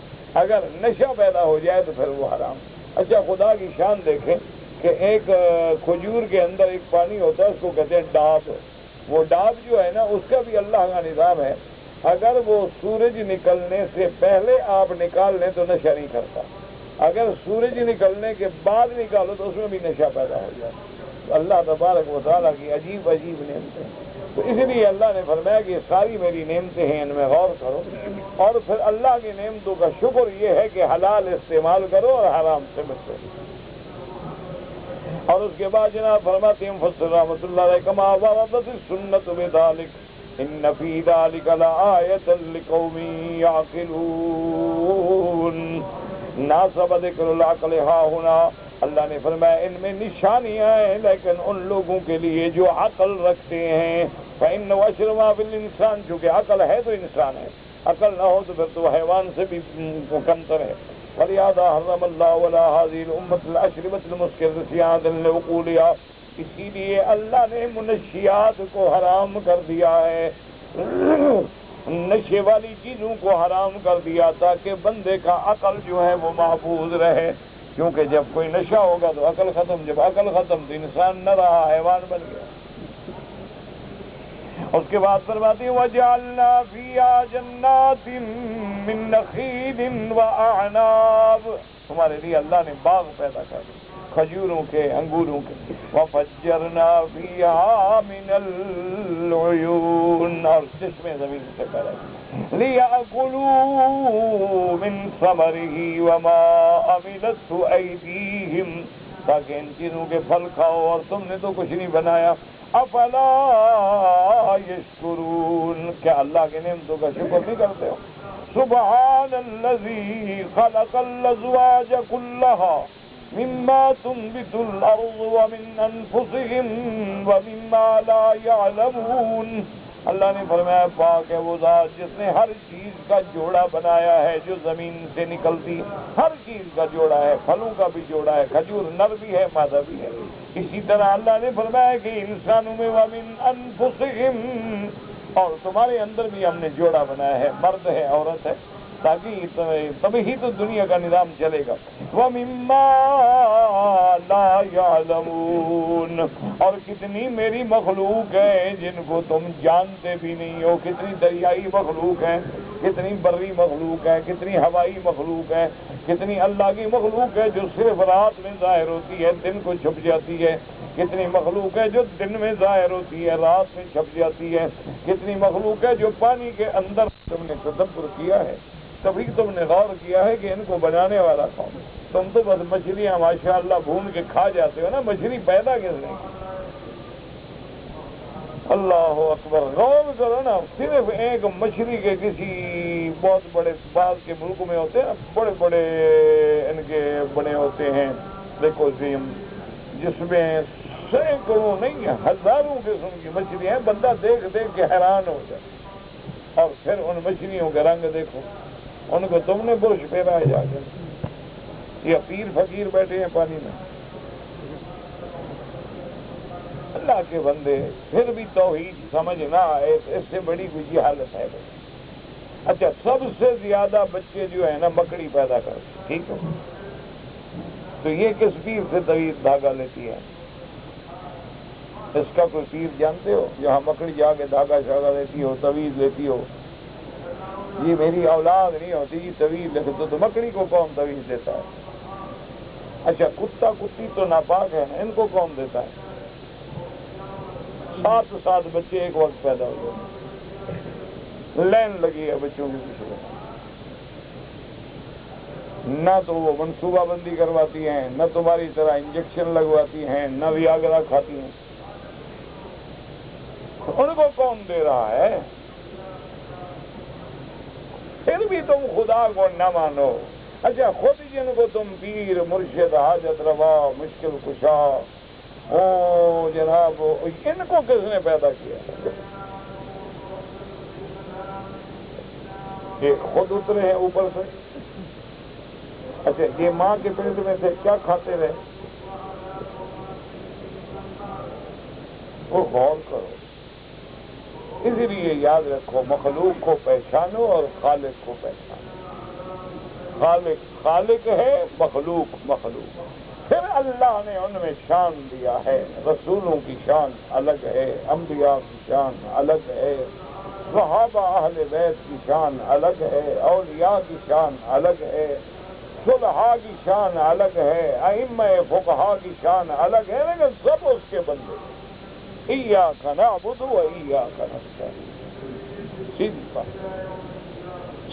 اگر نشہ پیدا ہو جائے تو پھر وہ حرام۔ اچھا خدا کی شان دیکھیں کہ ایک کھجور کے اندر ایک پانی ہوتا ہے، اس کو کہتے ہیں ڈاب، وہ ڈاب جو ہے نا اس کا بھی اللہ کا نظام ہے، اگر وہ سورج نکلنے سے پہلے آپ نکال لیں تو نشہ نہیں کرتا، اگر سورج نکلنے کے بعد نکالو تو اس میں بھی نشہ پیدا ہو جائے۔ تو اللہ تبارک و تعالیٰ کی عجیب عجیب نعمتیں، تو اس لیے اللہ نے فرمایا کہ یہ ساری میری نعمتیں ہیں، ان میں غور کرو، اور پھر اللہ کی نعمتوں کا شکر یہ ہے کہ حلال استعمال کرو اور حرام سے بچو۔ اور اس کے بعد جناب فرماتے ہیں مفسر رحمۃ اللہ علیہ کما وردت السنۃ بذلک ان فی ذلک لآیۃ لقوم یعقلون، ناسب ذکر العقل ہا ہونا، اللہ نے فرمایا ان میں نشانیاں ہیں لیکن ان لوگوں کے لیے جو عقل رکھتے ہیں، فإن أشر ما في الإنسان، چونکہ عقل ہے تو انسان ہے، عقل نہ ہو تو پھر تو حیوان سے بھی کمتر ہے۔ ولهذا حرم الله ولا هذه الأمة الأشربة المسكرة صيانة لعقولها، اسی لیے اللہ نے منشیات کو حرام کر دیا ہے، نشے والی چیزوں کو حرام کر دیا تاکہ بندے کا عقل جو ہے وہ محفوظ رہے، کیونکہ جب کوئی نشہ ہوگا تو عقل ختم، جب عقل ختم تو انسان نہ رہا، حیوان بن گیا۔ اس کے بعد فرماتی ہیں وَجَعَلْنَا فِيهَا جَنَّاتٍ مِّن نَخِيلٍ وَأَعْنَابٍ، تمہارے لیے اللہ نے باغ پیدا کر دیے کھجوروں کے، انگوروں کے، وَفَجَّرْنَا فِيهَا مِنَ الْعُيُونِ، اور چشمے زمین سے پیدا کیے، لِيَأْكُلُوا مِن ثَمَرِهِ وَمَا عَمِلَتْهُ أَيْدِيهِمْ، تاکہ ان چیزوں کے پھل کھاؤ اور تم نے تو کچھ نہیں بنایا۔ افلا یشکرون، کیا اللہ کے نعمتوں کا شکر نہیں کرتے ہو؟ سبحان الذی خلق الازواج كلها مما تنبت الارض ومن انفسهم ومما لا يعلمون، اللہ نے فرمایا پاک ہے وہ ذات جس نے ہر چیز کا جوڑا بنایا ہے جو زمین سے نکلتی، ہر چیز کا جوڑا ہے، پھلوں کا بھی جوڑا ہے، کھجور نر بھی ہے مادہ بھی ہے۔ اسی طرح اللہ نے فرمایا کہ انسانوں میں وَمِنْ أَنفُسِهِمْ، اور تمہارے اندر بھی ہم نے جوڑا بنایا ہے، مرد ہے عورت ہے، تاکہ تبھی ہی تو دنیا کا نظام چلے گا۔ وَمِمَّا لَا يَعْلَمُونَ، اور کتنی میری مخلوق ہے جن کو تم جانتے بھی نہیں ہو، کتنی دریائی مخلوق ہے، کتنی بری مخلوق ہے، کتنی ہوائی مخلوق ہے، کتنی اللہ کی مخلوق ہے جو صرف رات میں ظاہر ہوتی ہے دن کو چھپ جاتی ہے، کتنی مخلوق ہے جو دن میں ظاہر ہوتی ہے رات میں چھپ جاتی ہے، کتنی مخلوق ہے جو پانی کے اندر۔ تم نے تدبر کیا ہے، تبھی تم نے غور کیا ہے کہ ان کو بنانے والا کون ہے؟ تم تو بس مچھلیاں ماشاءاللہ بھون کے کھا جاتے ہو نا، مچھلی پیدا کس نے کی؟ اللہ اکبر، غور کرو نا، صرف ایک مچھلی کے کسی بہت بڑے بعض کے ملک میں ہوتے ہیں، بڑے بڑے ان کے بنے ہوتے ہیں ایکوزیم، جس میں سینکڑوں نہیں ہزاروں قسم کی مچھلیاں ہیں، بندہ دیکھ دیکھ کے حیران ہو جائے۔ اور پھر ان مچھلیوں کے رنگ دیکھو، ان کو تم نے برش پھیرا ہے جا کے، یا پیر فقیر بیٹھے ہیں پانی میں۔ اللہ کے بندے پھر بھی توحید سمجھ نہ آئے، اس سے بڑی کوئی حالت ہے۔ اچھا، سب سے زیادہ بچے جو ہے نا مکڑی پیدا کرتے، ٹھیک ہے، تو یہ کس پیر سے طویل دھاگا لیتی ہے؟ اس کا کوئی پیر جانتے ہو جہاں مکڑی جا کے دھاگا شاگا لیتی ہو، طویل لیتی ہو؟ یہ میری اولاد نہیں ہوتی، یہ طویل لیتے تو مکڑی کو کون طویل دیتا ہے؟ اچھا، کتا کتی تو ناپاک ہے نا، ان کو کون دیتا ہے؟ 7 بچے ایک وقت پیدا ہو گئے، لائن لگی ہے بچوں کے پیچھے، نہ تو وہ منصوبہ بندی کرواتی ہیں، نہ تمہاری طرح انجیکشن لگواتی ہیں، نہ ویاگرا کھاتی ہیں، ان کو کون دے رہا ہے؟ پھر بھی تم خدا کو نہ مانو۔ اچھا، خود جن کو تم پیر مرشد حاجت روا مشکل کشا او جناب، ان کو کس نے پیدا کیا؟ یہ خود اترے ہیں اوپر سے؟ اچھا، یہ ماں کے پیٹ میں سے کیا کھاتے رہے؟ وہ غور کرو۔ اسی لیے یاد رکھو، مخلوق کو پہچانو اور خالق کو پہچانو۔ خالق خالق ہے، مخلوق مخلوق۔ پھر اللہ نے ان میں شان دیا ہے، رسولوں کی شان الگ ہے، انبیاء کی شان الگ ہے، صحابہ اہل بیت کی شان الگ ہے، اولیاء کی شان الگ ہے، صلحاء کی شان الگ ہے، ائمہ فقہاء کی شان الگ ہے، لیکن سب اس کے بندے ہیں۔ ایاک نعبد و ایاک نستعین، سیدھی بات،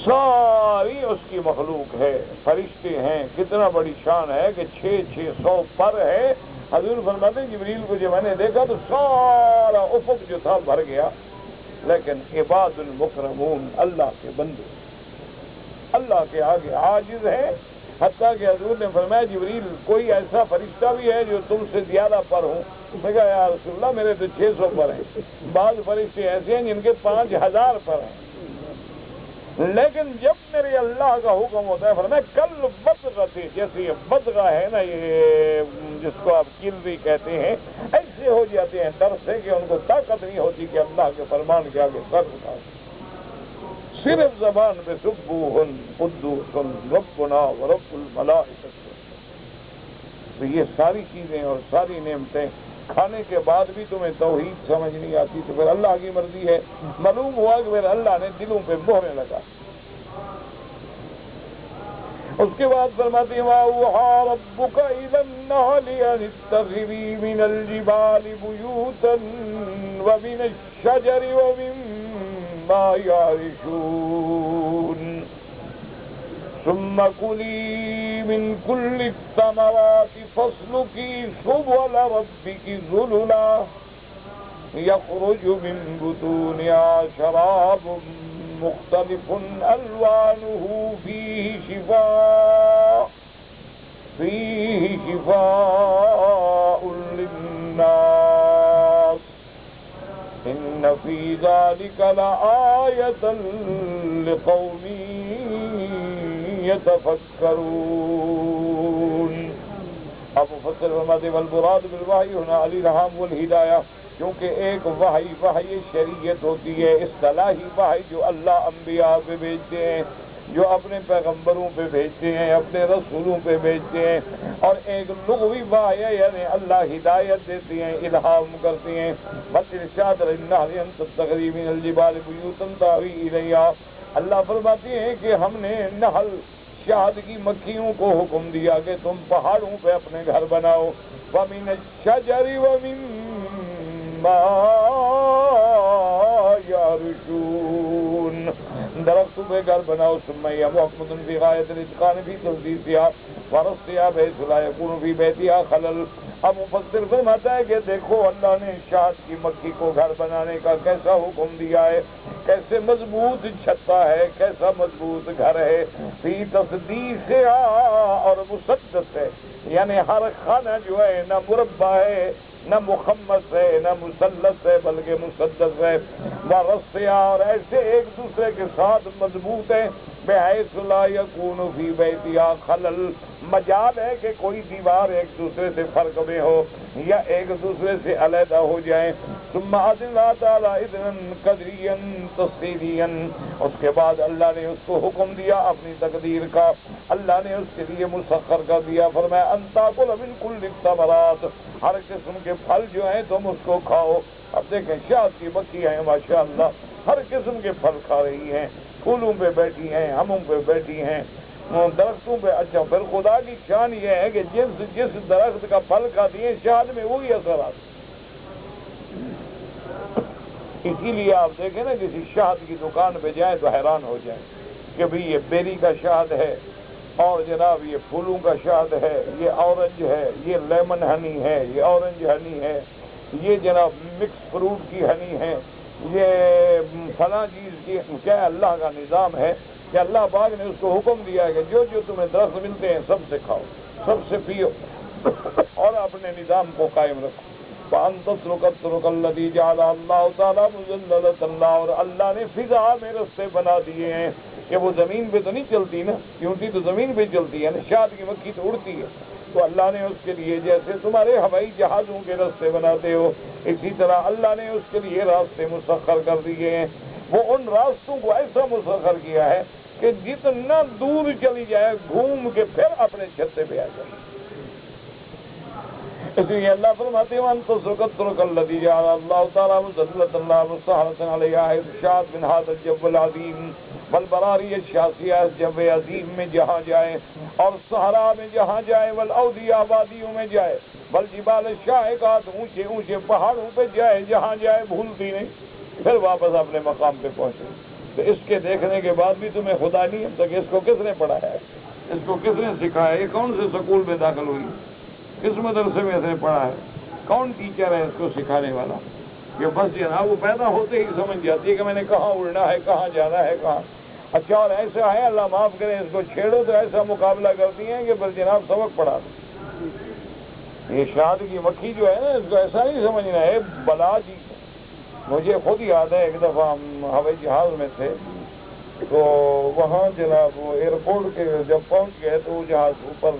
ساری اس کی مخلوق ہے، فرشتے ہیں، کتنا بڑی شان ہے کہ 600 پر ہے۔ حضور فرماتے ہیں جبریل کو جب میں نے دیکھا تو سارا افق جو تھا بھر گیا، لیکن عباد المکرمون، اللہ کے بندے اللہ کے آگے عاجز ہیں، حتیٰ کہ حضور نے فرمایا جبریل کوئی ایسا فرشتہ بھی ہے جو تم سے زیادہ پر ہوں؟ میں کہا یا رسول اللہ میرے تو 600 پر ہیں، بعض فرشتے ایسے ہیں جن کے 5000 پر ہیں، لیکن جب میرے اللہ کا حکم ہوتا ہے فرمایا کل بدغتی، جیسے یہ بدغہ ہے نا، یہ جس کو آپ کلری کہتے ہیں، ایسے تازے ہو جاتے ہیں ڈر سے کہ ان کو طاقت نہیں ہوتی کہ اللہ کے فرمان کے آگے سر اٹھا صرف زبان پہ سبوح قدوس ربنا ورب الملائکۃ. تو یہ ساری چیزیں اور ساری نعمتیں کھانے کے بعد بھی تمہیں توحید سمجھ نہیں آتی تو پھر اللہ کی مرضی ہے. معلوم ہوا کہ پھر اللہ نے دلوں پہ مہریں لگا. اس کے بعد فرماتے ہیں وَأَوْحَىٰ رَبُّكَ إِلَى النَّحْلِ أَنِ اتَّخِذِي مِنَ الْجِبَالِ بُيُوتًا وَمِنَ الشَّجَرِ وَمِمَّا يَعْرِشُونَ ثُمَّ كُلِي مِن كُلِّ الثَّمَرَاتِ فَاسْلُكِي سُبُلَ رَبِّكِ ذُلُلًا يَخْرُجُ مِن بُطُونِهَا شَرَابٌ مختلف الوانه فيه شفاء للناس ان في ذلك لآية لقوم يتفكرون. اب مفسر فرماتے والمراد بالوحی هنا الالہام والہدایہ، کیونکہ ایک وحی شریعت ہوتی ہے، اصطلاحی وحی جو اللہ انبیاء پہ بھیجتے ہیں، جو اپنے پیغمبروں پہ بھیجتے ہیں، اپنے رسولوں پہ بھیجتے ہیں، اور ایک لغوی وحی ہے یعنی اللہ ہدایت دیتے ہیں، الہام کرتے ہیں. بس ارشاد للنحل ان تتخذی من الجبال بیوتا تاوی الیہا. اللہ فرماتے ہیں کہ ہم نے نحل شہد کی مکھیوں کو حکم دیا کہ تم پہاڑوں پہ اپنے گھر بناؤ. وَمِنَ الشَّجَرِ وَمِمَّا يَعْرِشُونَ، درختوں پہ گھر بناؤ. ثُمَّ هِيَ مُحْكَمَةٌ فِي غَایَةِ الْإِتْقَانِ فِي تَنزِيلِهَا وَرَصِّهَا بِحَيْثُ لَا يَكُونُ فِي بَيْتِهَا خَلَلٌ. اب مفسر فرماتا ہے کہ دیکھو اللہ نے شہد کی مکھی کو گھر بنانے کا کیسا حکم دیا ہے، کیسے مضبوط چھتا ہے، کیسا مضبوط گھر ہے. فی تصدیقها اور مسدس ہے، یعنی ہر خانہ جو ہے نہ مربع ہے نہ مخمس ہے نہ مثلث ہے بلکہ مسدس ہے. ورصِّہا اور ایسے ایک دوسرے کے ساتھ مضبوط ہے. بحیث لا یکون فی بیتہا خلل، مجال ہے کہ کوئی دیوار ایک دوسرے سے فرق میں ہو یا ایک دوسرے سے علیحدہ ہو جائیں. ثم اذن اللہ تعالی اذن قدریا تفصیلیا، اس کے بعد اللہ نے اس کو حکم دیا اپنی تقدیر کا، اللہ نے اس کے لیے مسخر کر دیا. فرمایا ان تاکل من کل الثمرات، ہر قسم کے پھل جو ہیں تم اس کو کھاؤ. اب دیکھیں شہد کی مکھی ہیں ماشاءاللہ ہر قسم کے پھل کھا رہی ہیں، پھولوں پہ بیٹھی ہیں، ہموں پہ بیٹھی ہیں، درختوں پہ. اچھا پھر خدا کی شان یہ ہے کہ جس درخت کا پھل کھاتی ہیں شہد میں وہی اثرات. اسی لیے آپ دیکھیں نا کسی شہد کی دکان پہ جائیں تو حیران ہو جائیں کہ بھئی یہ بیری کا شہد ہے اور جناب یہ پھولوں کا شہد ہے، یہ اورنج ہے، یہ لیمن ہنی ہے، یہ اورنج ہنی ہے، یہ جناب مکس فروٹ کی ہنی ہے، یہ فلاں چیز کی. کیا اللہ کا نظام ہے کہ اللہ پاک نے اس کو حکم دیا ہے کہ جو جو تمہیں درخت ملتے ہیں سب سے کھاؤ، سب سے پیو اور اپنے نظام کو قائم رکھو. فَأَن تَتْرُكَ الطُّرُقَ الَّتِي جَعَلَهَا اللَّهُ تَعَالَىٰ مُذَلَّلَةً، اور اللہ نے فضا میں رستے بنا دیے ہیں کہ وہ زمین پہ تو نہیں چلتی نا، کیونکہ تو زمین پہ چلتی ہے نا، شہد کی مکھی تو اڑتی ہے. تو اللہ نے اس کے لیے جیسے تمہارے ہوائی جہازوں کے راستے بناتے ہو اسی طرح اللہ نے اس کے لیے راستے مسخر کر دیے ہیں. وہ ان راستوں کو ایسا مسخر کیا ہے کہ جتنا دور چلی جائے گھوم کے پھر اپنے چھتے پہ آ جائے. اس لیے اللہ فرماتے ہیں ان تسلک الطرق التي جعل الله تعالى مذلة مستحرة عليها ارشاد من هذا الجو العظيم والبراری الشاسیہ جب عظیم میں جہاں جائے اور صحرا میں جہاں جائے والاودیہ وادیوں میں جائے والجبال الشاہقات اونچے اونچے پہاڑوں پہ جائے جہاں جائے بھولتی نہیں پھر واپس اپنے مقام پہ پہنچے. تو اس کے دیکھنے کے بعد بھی تمہیں خدا نہیں اب تک اس کو کس نے پڑھایا ہے، اس کو کس نے سکھایا، یہ کون سے سکول میں داخل ہوئی، کس مدرسے میں اس نے پڑھا ہے، کون ٹیچر ہے اس کو سکھانے والا. یہ بس جناب وہ پیدا ہوتے ہی سمجھ جاتی ہے کہ میں نے کہاں اڑنا ہے، کہاں جانا ہے، کہاں. اچھا اور ایسا ہے اللہ معاف کرے اس کو چھیڑو تو ایسا مقابلہ کرتی ہیں کہ بس جناب سبق پڑھا دو. یہ شہد کی مکھی جو ہے نا اس کو ایسا نہیں سمجھنا ہے بلا جی. مجھے خود یاد ہے ایک دفعہ ہم ہوائی جہاز میں تھے تو وہاں جناب وہ ایئرپورٹ کے جب پہنچ گئے تو وہ جہاز اوپر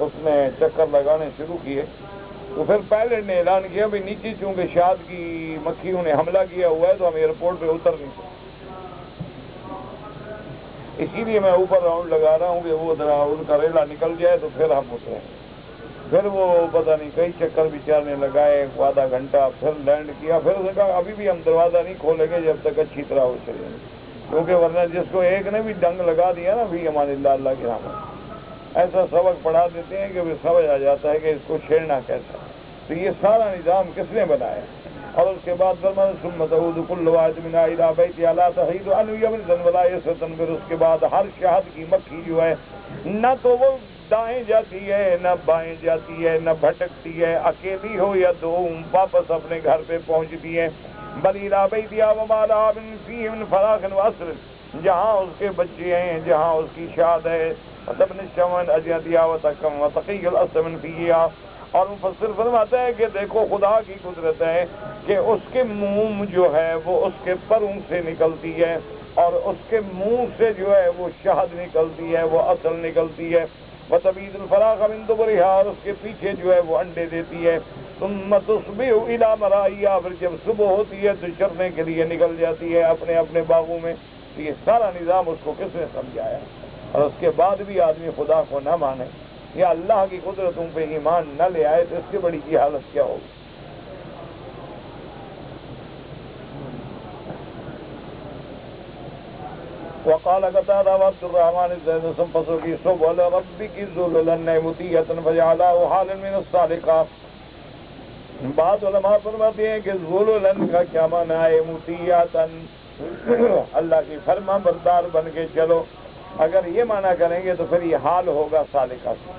اس نے چکر لگانے شروع کیے تو پھر پائلٹ نے اعلان کیا بھی نیچے چونکہ شاد کی مکھیوں نے حملہ کیا ہوا ہے تو ہم ایئرپورٹ پہ اتر نہیں سکتے، اسی لیے میں اوپر راؤنڈ لگا رہا ہوں کہ وہ ذرا ان کا ریلا نکل جائے تو پھر ہم اتریں۔ پھر وہ پتہ نہیں کئی چکر بیچار نے لگائے، آدھا گھنٹہ، پھر لینڈ کیا، پھر اس نے کہا ابھی بھی ہم دروازہ نہیں کھولیں گے جب تک اچھی طرح ہو چلے، کیونکہ ورنہ جس کو ایک نے بھی ڈنگ لگا دیا نا بھی امان اللہ، اللہ کی رحمت، ایسا سبق پڑھا دیتے ہیں کہ سمجھ آ جاتا ہے کہ اس کو چھیڑنا کیسا۔ تو یہ سارا نظام کس نے بنایا؟ اور اس کے بعد فرمایا ثم تعود كل واحد منها الى بيتها لا تحيد ان يبرز ولا يستن، پھر اس کے بعد ہر شہد کی مکھی جو ہے نہ تو وہ دائیں جاتی ہے نہ بائیں جاتی ہے نہ بھٹکتی ہے، اکیلی ہو یا دو واپس اپنے گھر پہ پہنچتی ہے۔ بل الى بيتها وما لها من فيه من فراخ واصل، جہاں اس کے بچے ہیں، جہاں اس کی شاد ہے، وتبن الشمن اجدیا وتقم وتقي الاسمن فيها۔ اور مفسر فرماتا ہے کہ دیکھو خدا کی قدرت ہے کہ اس کے منہ جو ہے وہ اس کے پروں سے نکلتی ہے، اور اس کے منہ سے جو ہے وہ شہد نکلتی ہے، وہ اصل نکلتی ہے۔ وتبید الفراخ من دبرها، اور اس کے پیچھے جو ہے وہ انڈے دیتی ہے۔ ثم تصبح الى مرائها، پھر جب صبح ہوتی ہے تو چرنے کے لیے نکل جاتی ہے اپنے اپنے باغوں میں۔ تو یہ سارا نظام اس کو کس نے سمجھایا؟ اور اس کے بعد بھی آدمی خدا کو نہ مانے یا اللہ کی قدرتوں پہ ایمان نہ لے آئے تو اس کی بڑی کی حالت کیا ہوگی؟ وقال قتادة وعبد الرحمن بن سنفسوا في سبل ربك ذللا مطية فجعله حالا من الصالحات۔ بعض علماء فرماتے ہیں کہ ذللا کا کیا معنی ہے؟ مطیعتن، اللہ کی فرما بردار بن کے چلو، اگر یہ معنی کریں گے تو پھر یہ حال ہوگا صالحہ سے۔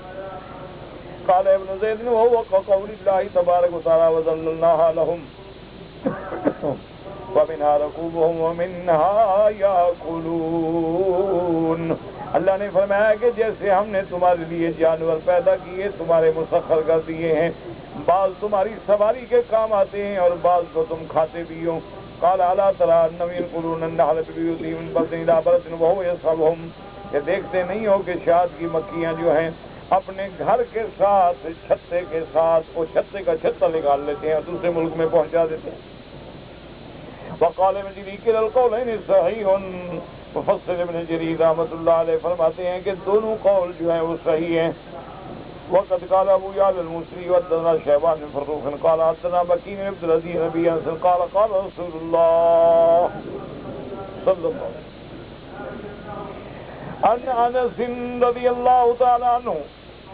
قال ابن زید وهو قول الله تبارك وتعالى وذللناها لهم ومنها ركوبهم ومنها يأكلون۔ اللہ نے فرمایا کہ جیسے ہم نے تمہارے لیے جانور پیدا کیے، تمہارے مسخر کر دیے ہیں، بعض تمہاری سواری کے کام آتے ہیں اور بعض کو تم کھاتے بھی ہو۔ قال الا ترى انهم ينقلون النحل في بيوتهم من بلد الى بلد وهو يصحبهم، کہ دیکھتے نہیں ہو کہ شہد کی مکھیاں جو ہیں اپنے گھر کے ساتھ چھتے کے ساتھ وہ چھتے کا چھتا نکال لیتے ہیں اور دوسرے ملک میں پہنچا دیتے ہیں۔ وقال ابن جرير كلا القولين صحيح، مفسر ابن جریر رحمۃ اللہ علیہ فرماتے ہیں کہ دونوں قول جو ہیں وہ صحیح ہیں۔ وقد قال ابو يعلى المصري وحدثنا شيبان بن فروخ قال حدثنا بكير بن عبد العزيز نبي انس قال قال رسول الله صلى الله عليه وسلم عن انس رضي الله تعالى عنه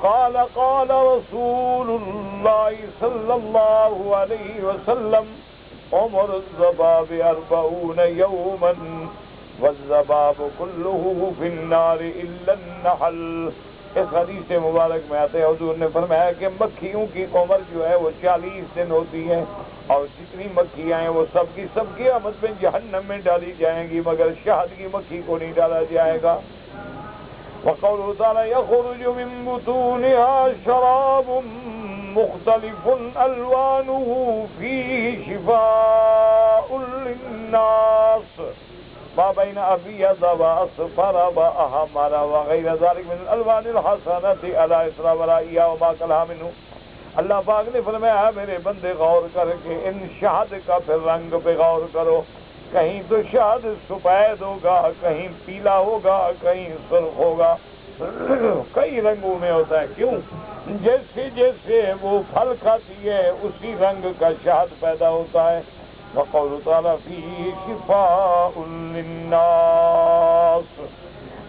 قال قال رسول الله صلى الله عليه وسلم عمر الذباب 40 يوما والذباب كله في النار الا النحل۔ اس حدیث مبارک میں آتے ہیں حضور نے فرمایا کہ مکھیوں کی عمر جو ہے وہ 40 دن ہوتی ہے، اور جتنی مکھیاں ہیں وہ سب کی قیامت میں جہنم میں ڈالی جائیں گی، مگر شہد کی مکھی کو نہیں ڈالا جائے گا۔ وقوله تعالی يخرج من بطونها شراب مختلف الوانه فيه شفاء للناس ما بين ابيض واصفر واحمر وغير ذلك من الالوان الحسنه على اسرا ورائيا وما كلها منه۔ اللہ پاک نے فرمایا میرے بندے غور کر کے ان شہد کا پھر رنگ پہ غور کرو، کہیں تو شہد سفید ہوگا، کہیں پیلا ہوگا، کہیں سرخ ہوگا، کئی رنگوں میں ہوتا ہے۔ کیوں؟ جیسے جیسے وہ پھل کھاتی ہے اسی رنگ کا شہد پیدا ہوتا ہے۔ وقول تعالی فيه شفاء للناس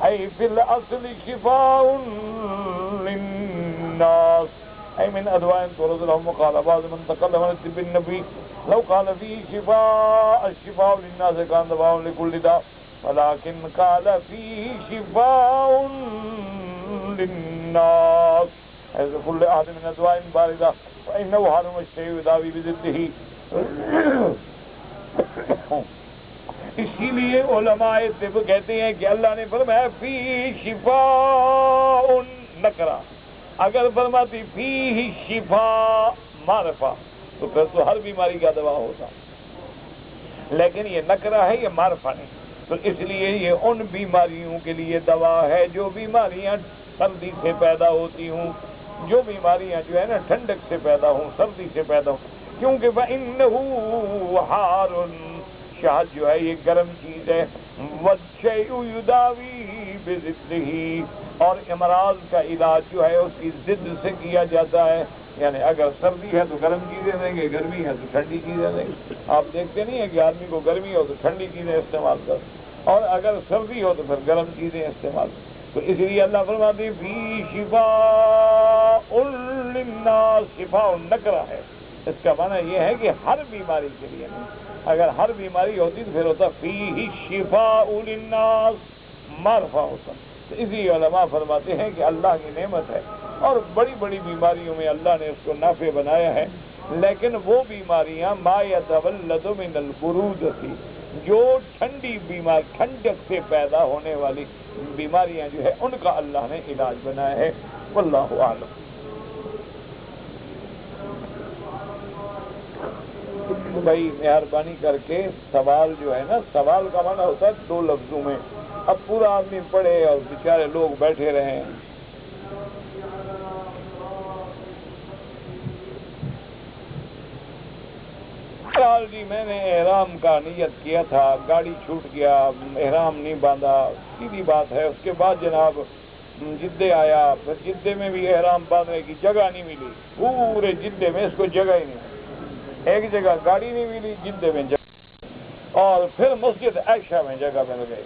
اي في الاصل شفاء للناس اي من ادواء تورد لهم، وقال بعض من تكلم عن الطب النبي لو قال فيه الشفاء للناس كان دواء لكل داء، ولكن قال فيه شفاء للناس اي كل احد من ادواء بارده فانه حرم الشيء يداوي بضده۔ اسی لیے علماء طب کہتے ہیں کہ اللہ نے فرمایا فی شفاء نکرا، اگر فرماتی فی شفاء معرفہ تو پھر تو ہر بیماری کا دوا ہوتا، لیکن یہ نکرا ہے، یہ معرفہ نہیں، تو اس لیے یہ ان بیماریوں کے لیے دوا ہے جو بیماریاں سردی سے پیدا ہوتی ہوں، جو بیماریاں جو ہے نا ٹھنڈک سے پیدا ہوں، سردی سے پیدا ہوں، کیونکہ فَإِنَّهُ حَارٌ، شہد جو ہے یہ گرم چیز ہے، وَالشَّيْءُ يُدَاوِي بِضِدِّهِ، اور امراض کا علاج جو ہے اس کی ضد سے کیا جاتا ہے، یعنی اگر سردی ہے تو گرم چیزیں دیں گے، گرمی ہے تو ٹھنڈی چیزیں دیں گے۔ آپ دیکھتے نہیں ہیں کہ آدمی کو گرمی ہو تو ٹھنڈی چیزیں استعمال کر، اور اگر سردی ہو تو پھر گرم چیزیں استعمال کر۔ تو اس لیے اللہ فرماتے ہیں فی شفاء للناس، شفاء نکرہ ہے، اس کا معنی یہ ہے کہ ہر بیماری کے لیے نہیں، اگر ہر بیماری ہوتی تو پھر ہوتا فیہ شفاء للناس، معرفہ ہوتا۔ تو اسی علماء فرماتے ہیں کہ اللہ کی نعمت ہے، اور بڑی بڑی بیماریوں میں اللہ نے اس کو نافع بنایا ہے، لیکن وہ بیماریاں ما یتولد من البرود تھی، جو ٹھنڈی بیمار ٹھنڈک سے پیدا ہونے والی بیماریاں جو ہے ان کا اللہ نے علاج بنایا ہے، واللہ اعلم۔ بھائی مہربانی کر کے سوال جو ہے نا، سوال کا معنی ہوتا ہے 2 لفظوں میں، اب پورا آدمی پڑھے اور بیچارے لوگ بیٹھے رہیں۔ جی میں نے احرام کا نیت کیا تھا، گاڑی چھوٹ گیا، احرام نہیں باندھا، سیدھی بات ہے۔ اس کے بعد جناب جدے آیا، پھر جدے میں بھی احرام باندھنے کی جگہ نہیں ملی، پورے جدے میں اس کو جگہ ہی نہیں ملی، ایک جگہ گاڑی نہیں ملی، جدے میں جگہ، اور پھر مسجد عائشہ میں جگہ مل گئی،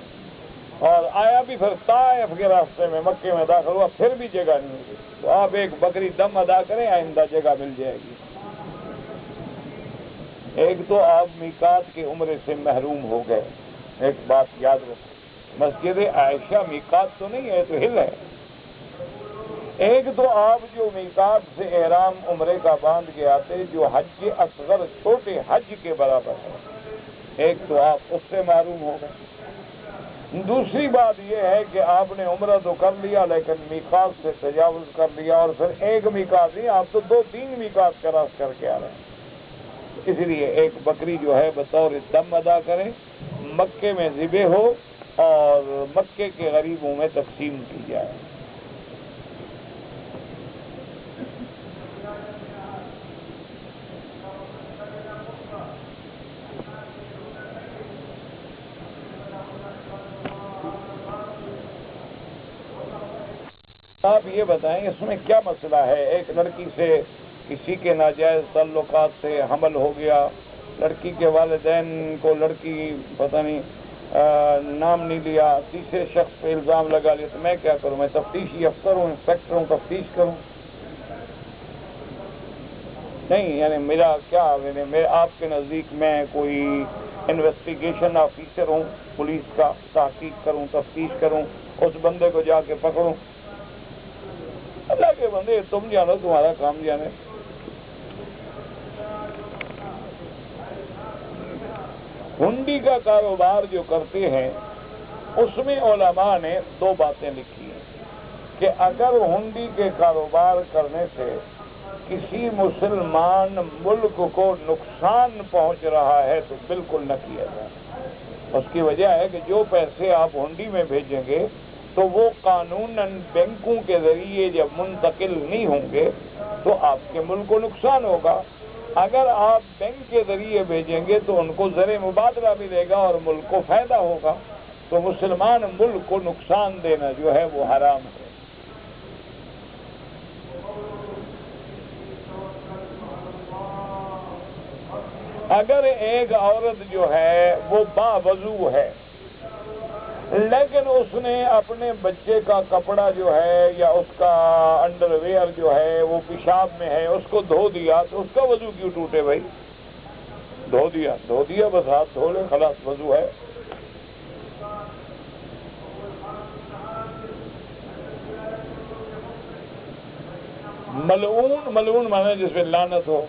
اور آیا بھی پھر طائف کے راستے میں مکے میں داخل ہوا، پھر بھی جگہ نہیں ملی۔ تو آپ ایک بکری دم ادا کریں، آئندہ جگہ مل جائے گی۔ ایک تو آپ میقات کے عمرے سے محروم ہو گئے، ایک بات یاد رکھو، مسجد عائشہ میقات تو نہیں ہے، تو ہل ہے۔ ایک تو آپ جو میقات سے احرام عمرے کا باندھ کے آتے، جو حج اصغر چھوٹے حج کے برابر ہے، ایک تو آپ اس سے محروم ہو گئے۔ دوسری بات یہ ہے کہ آپ نے عمرہ تو کر لیا لیکن میقات سے تجاوز کر لیا، اور پھر ایک میقات نہیں، آپ تو 2-3 میقات کراس کر کے آ رہے ہیں۔ اس لیے ایک بکری جو ہے بطور دم ادا کریں، مکے میں ذبح ہو اور مکے کے غریبوں میں تقسیم کی جائے۔ آپ یہ بتائیں اس میں کیا مسئلہ ہے؟ ایک لڑکی سے کسی کے ناجائز تعلقات سے حمل ہو گیا، لڑکی کے والدین کو لڑکی پتہ نہیں نام نہیں لیا، تیسرے شخص پہ الزام لگا لیا، تو میں کیا کروں؟ میں تفتیشی افسر ہوں، انسپیکٹر ہوں، تفتیش کروں؟ نہیں، یعنی میرا کیا، یعنی آپ کے نزدیک میں کوئی انویسٹیگیشن آفیسر ہوں، پولیس کا تحقیق کروں، تفتیش کروں، اس بندے کو جا کے پکڑوں؟ اللہ کے بندے تم جانو، تمہارا کام جانے۔ ہنڈی کا کاروبار جو کرتے ہیں اس میں علماء نے 2 باتیں لکھی ہیں کہ اگر ہنڈی کے کاروبار کرنے سے کسی مسلمان ملک کو نقصان پہنچ رہا ہے تو بالکل نہ کیا جائے۔ اس کی وجہ ہے کہ جو پیسے آپ ہنڈی میں بھیجیں گے تو وہ قانوناً بینکوں کے ذریعے جب منتقل نہیں ہوں گے تو آپ کے ملک کو نقصان ہوگا۔ اگر آپ بینک کے ذریعے بھیجیں گے تو ان کو زر مبادلہ ملے گا اور ملک کو فائدہ ہوگا، تو مسلمان ملک کو نقصان دینا جو ہے وہ حرام ہے۔ اگر ایک عورت جو ہے وہ باوضو ہے لیکن اس نے اپنے بچے کا کپڑا جو ہے یا اس کا انڈر ویئر جو ہے وہ پیشاب میں ہے، اس کو دھو دیا، تو اس کا وضو کیوں ٹوٹے بھائی؟ دھو دیا بس، ہاتھ دھو لے، خلاص وضو ہے۔ ملعون مانے جس میں لعنت ہو،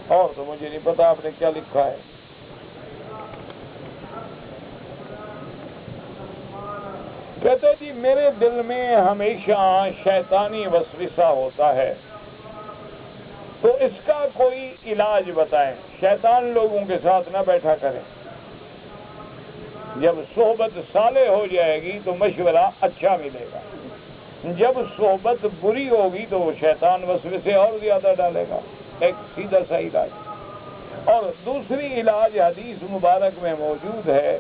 اور تو مجھے نہیں پتا آپ نے کیا لکھا ہے۔ کہتے جی میرے دل میں ہمیشہ شیطانی وسوسہ ہوتا ہے، تو اس کا کوئی علاج بتائیں۔ شیطان لوگوں کے ساتھ نہ بیٹھا کریں، جب صحبت صالح ہو جائے گی تو مشورہ اچھا ملے گا، جب صحبت بری ہوگی تو وہ شیطان وسوسے اور زیادہ ڈالے گا، ایک سیدھا سا علاج۔ اور دوسری علاج حدیث مبارک میں موجود ہے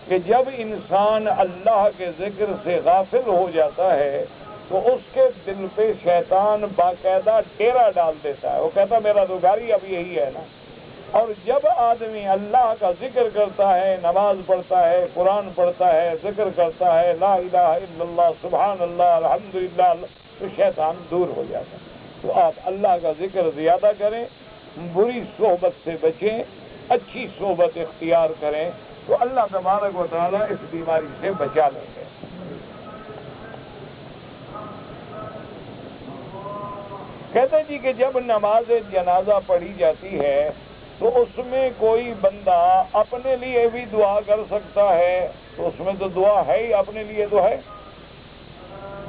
کہ جب انسان اللہ کے ذکر سے غافل ہو جاتا ہے تو اس کے دل پہ شیطان باقاعدہ ڈیرا ڈال دیتا ہے، وہ کہتا میرا روزگاری اب یہی ہے نا۔ اور جب آدمی اللہ کا ذکر کرتا ہے، نماز پڑھتا ہے، قرآن پڑھتا ہے، ذکر کرتا ہے، لا الہ الا اللہ، سبحان اللہ، الحمدللہ، تو شیطان دور ہو جاتا ہے۔ تو آپ اللہ کا ذکر زیادہ کریں، بری صحبت سے بچیں، اچھی صحبت اختیار کریں، تو اللہ تبارک و تعالیٰ اس بیماری سے بچا لیں گے۔ کہتے ہیں جی کہ جب نماز جنازہ پڑھی جاتی ہے تو اس میں کوئی بندہ اپنے لیے بھی دعا کر سکتا ہے، تو اس میں تو دعا ہے ہی، اپنے لیے تو ہے،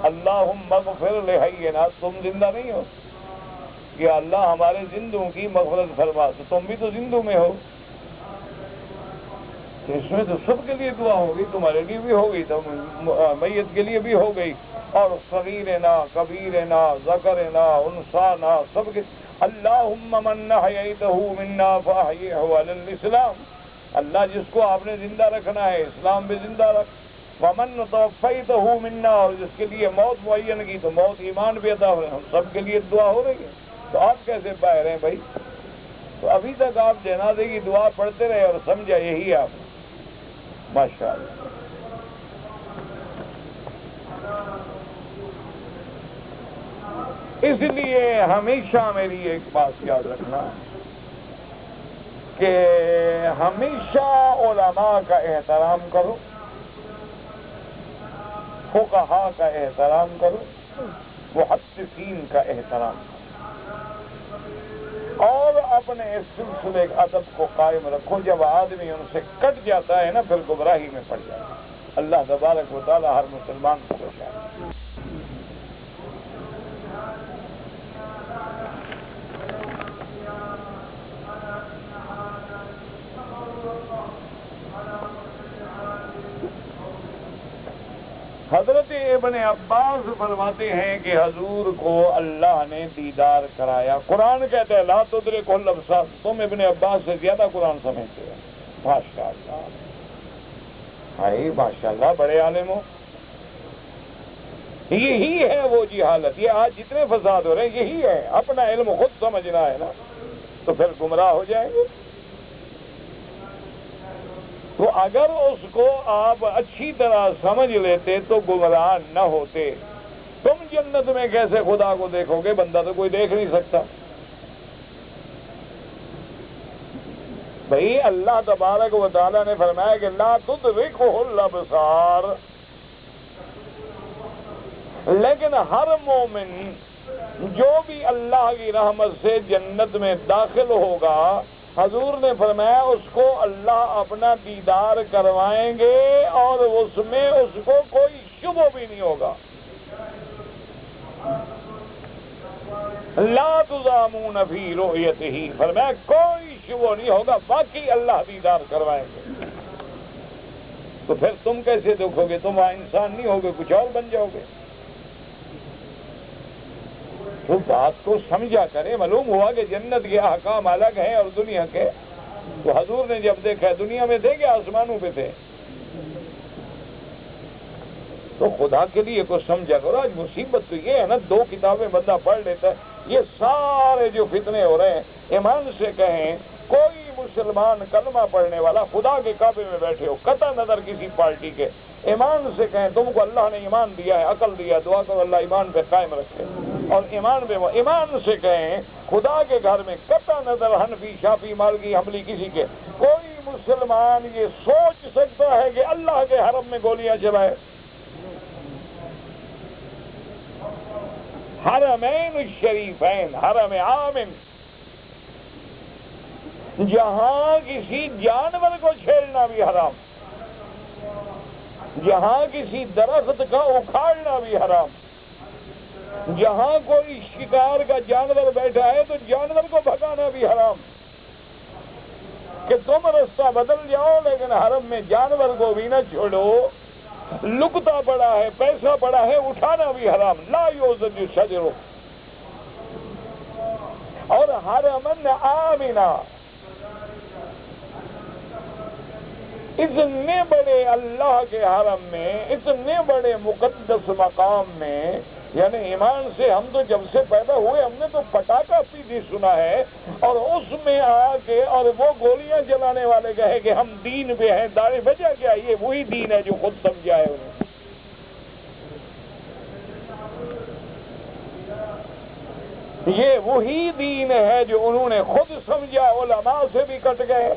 اللہم اغفر لحینا، تم زندہ نہیں ہو کہ اللہ ہمارے زندوں کی مغفرت فرما، تو تم بھی تو زندوں میں ہو، تو اس میں تو سب کے لیے دعا ہوگی، تمہارے لیے بھی ہوگی تو میت کے لیے بھی ہو گئی، اور صغیرنا، کبیرنا، ذکرنا، انثانا، سب کے اللہم من احییتہ منا فاحیہ علی الاسلام، اللہ جس کو آپ نے زندہ رکھنا ہے اسلام پہ زندہ رکھ، ومن توفیتہ منا، اور جس کے لیے موت معین کی تو موت ایمان پہ عطا ہو، ہم سب کے لیے دعا ہو رہی ہے، تو آپ کیسے باہر ہیں بھائی؟ تو ابھی تک آپ جنازے کی دعا پڑھتے رہے اور سمجھا یہی آپ، ماشاء اللہ۔ اس لیے ہمیشہ میری ایک بات یاد رکھنا کہ ہمیشہ علماء کا احترام کرو، فقہاء کا احترام کرو، محدثین کا احترام کرو، اور اپنے اس سلسلے ادب کو قائم رکھو۔ جب آدمی ان سے کٹ جاتا ہے نا پھر گمراہی میں پڑ جاتا ہے۔ اللہ تبارک و تعالی ہر مسلمان کو بچائے۔ حضرت ابن عباس فرماتے ہیں کہ حضور کو اللہ نے دیدار کرایا۔ قرآن کہتا ہے لا تدرکہ الابصار، تم ابن عباس سے زیادہ قرآن سمجھتے ہو، ماشاء اللہ، ہائی ماشاء اللہ، بڑے عالم ہو۔ یہی ہے وہ جہالت، یہ آج جتنے فساد ہو رہے ہیں یہی ہے، اپنا علم خود سمجھنا ہے نا، تو پھر گمراہ ہو جائیں گے۔ تو اگر اس کو آپ اچھی طرح سمجھ لیتے تو گمراہ نہ ہوتے۔ تم جنت میں کیسے خدا کو دیکھو گے؟ بندہ تو کوئی دیکھ نہیں سکتا بھائی۔ اللہ تبارک و تعالیٰ نے فرمایا کہ لا تدرکہ الابصار، لیکن ہر مومن جو بھی اللہ کی رحمت سے جنت میں داخل ہوگا، حضور نے فرمایا اس کو اللہ اپنا دیدار کروائیں گے، اور اس میں اس کو کوئی شبہ بھی نہیں ہوگا۔ لا تضامون فی رؤیتہ، فرمایا کوئی شبہ نہیں ہوگا، باقی اللہ دیدار کروائیں گے۔ تو پھر تم کیسے دیکھو گے؟ تم انسان نہیں ہوگے، کچھ اور بن جاؤ گے۔ تو بات کو سمجھا کرے، معلوم ہوا کہ جنت کے احکام الگ ہیں اور دنیا کے۔ تو حضور نے جب دیکھا دنیا میں تھے کہ آسمانوں پہ تھے؟ تو خدا کے لیے کچھ سمجھا کرو۔ آج مصیبت تو یہ ہے نا، دو کتابیں بندہ پڑھ لیتا ہے، یہ سارے جو فتنے ہو رہے ہیں، ایمان سے کہیں کوئی مسلمان کلمہ پڑھنے والا خدا کے کعبے میں بیٹھے ہو، قطع نظر کسی پارٹی کے، ایمان سے کہیں تم کو اللہ نے ایمان دیا ہے، عقل دیا، دعا کرو اللہ ایمان پہ قائم رکھے، اور ایمان سے کہیں خدا کے گھر میں قطع نظر حنفی، شافی، مالکی، حنبلی کسی کے، کوئی مسلمان یہ سوچ سکتا ہے کہ اللہ کے حرم میں گولیاں چلائے؟ حرمین الشریفین، حرم آمن، جہاں کسی جانور کو چھیڑنا بھی حرام، جہاں کسی درخت کا اکھاڑنا بھی حرام، جہاں کوئی شکار کا جانور بیٹھا ہے تو جانور کو بھگانا بھی حرام، کہ تم رستہ بدل جاؤ لیکن حرم میں جانور کو بھی نہ چھوڑو۔ لقطہ بڑا ہے، پیسہ بڑا ہے، اٹھانا بھی حرام، لا یوزن شجر، اور حرمن آمنا، اتنے بڑے اللہ کے حرم میں، اتنے بڑے مقدس مقام میں، یعنی ایمان سے ہم تو جب سے پیدا ہوئے ہم نے تو پٹاخہ سیدھی سنا ہے، اور اس میں آ کے اور وہ گولیاں جلانے والے کہے کہ ہم دین پہ ہیں، داڑھی وجہ کیا؟ یہ وہی دین ہے جو خود سمجھا ہے انہیں۔ یہ وہی دین ہے جو انہوں نے خود سمجھا، علماء سے بھی کٹ گئے،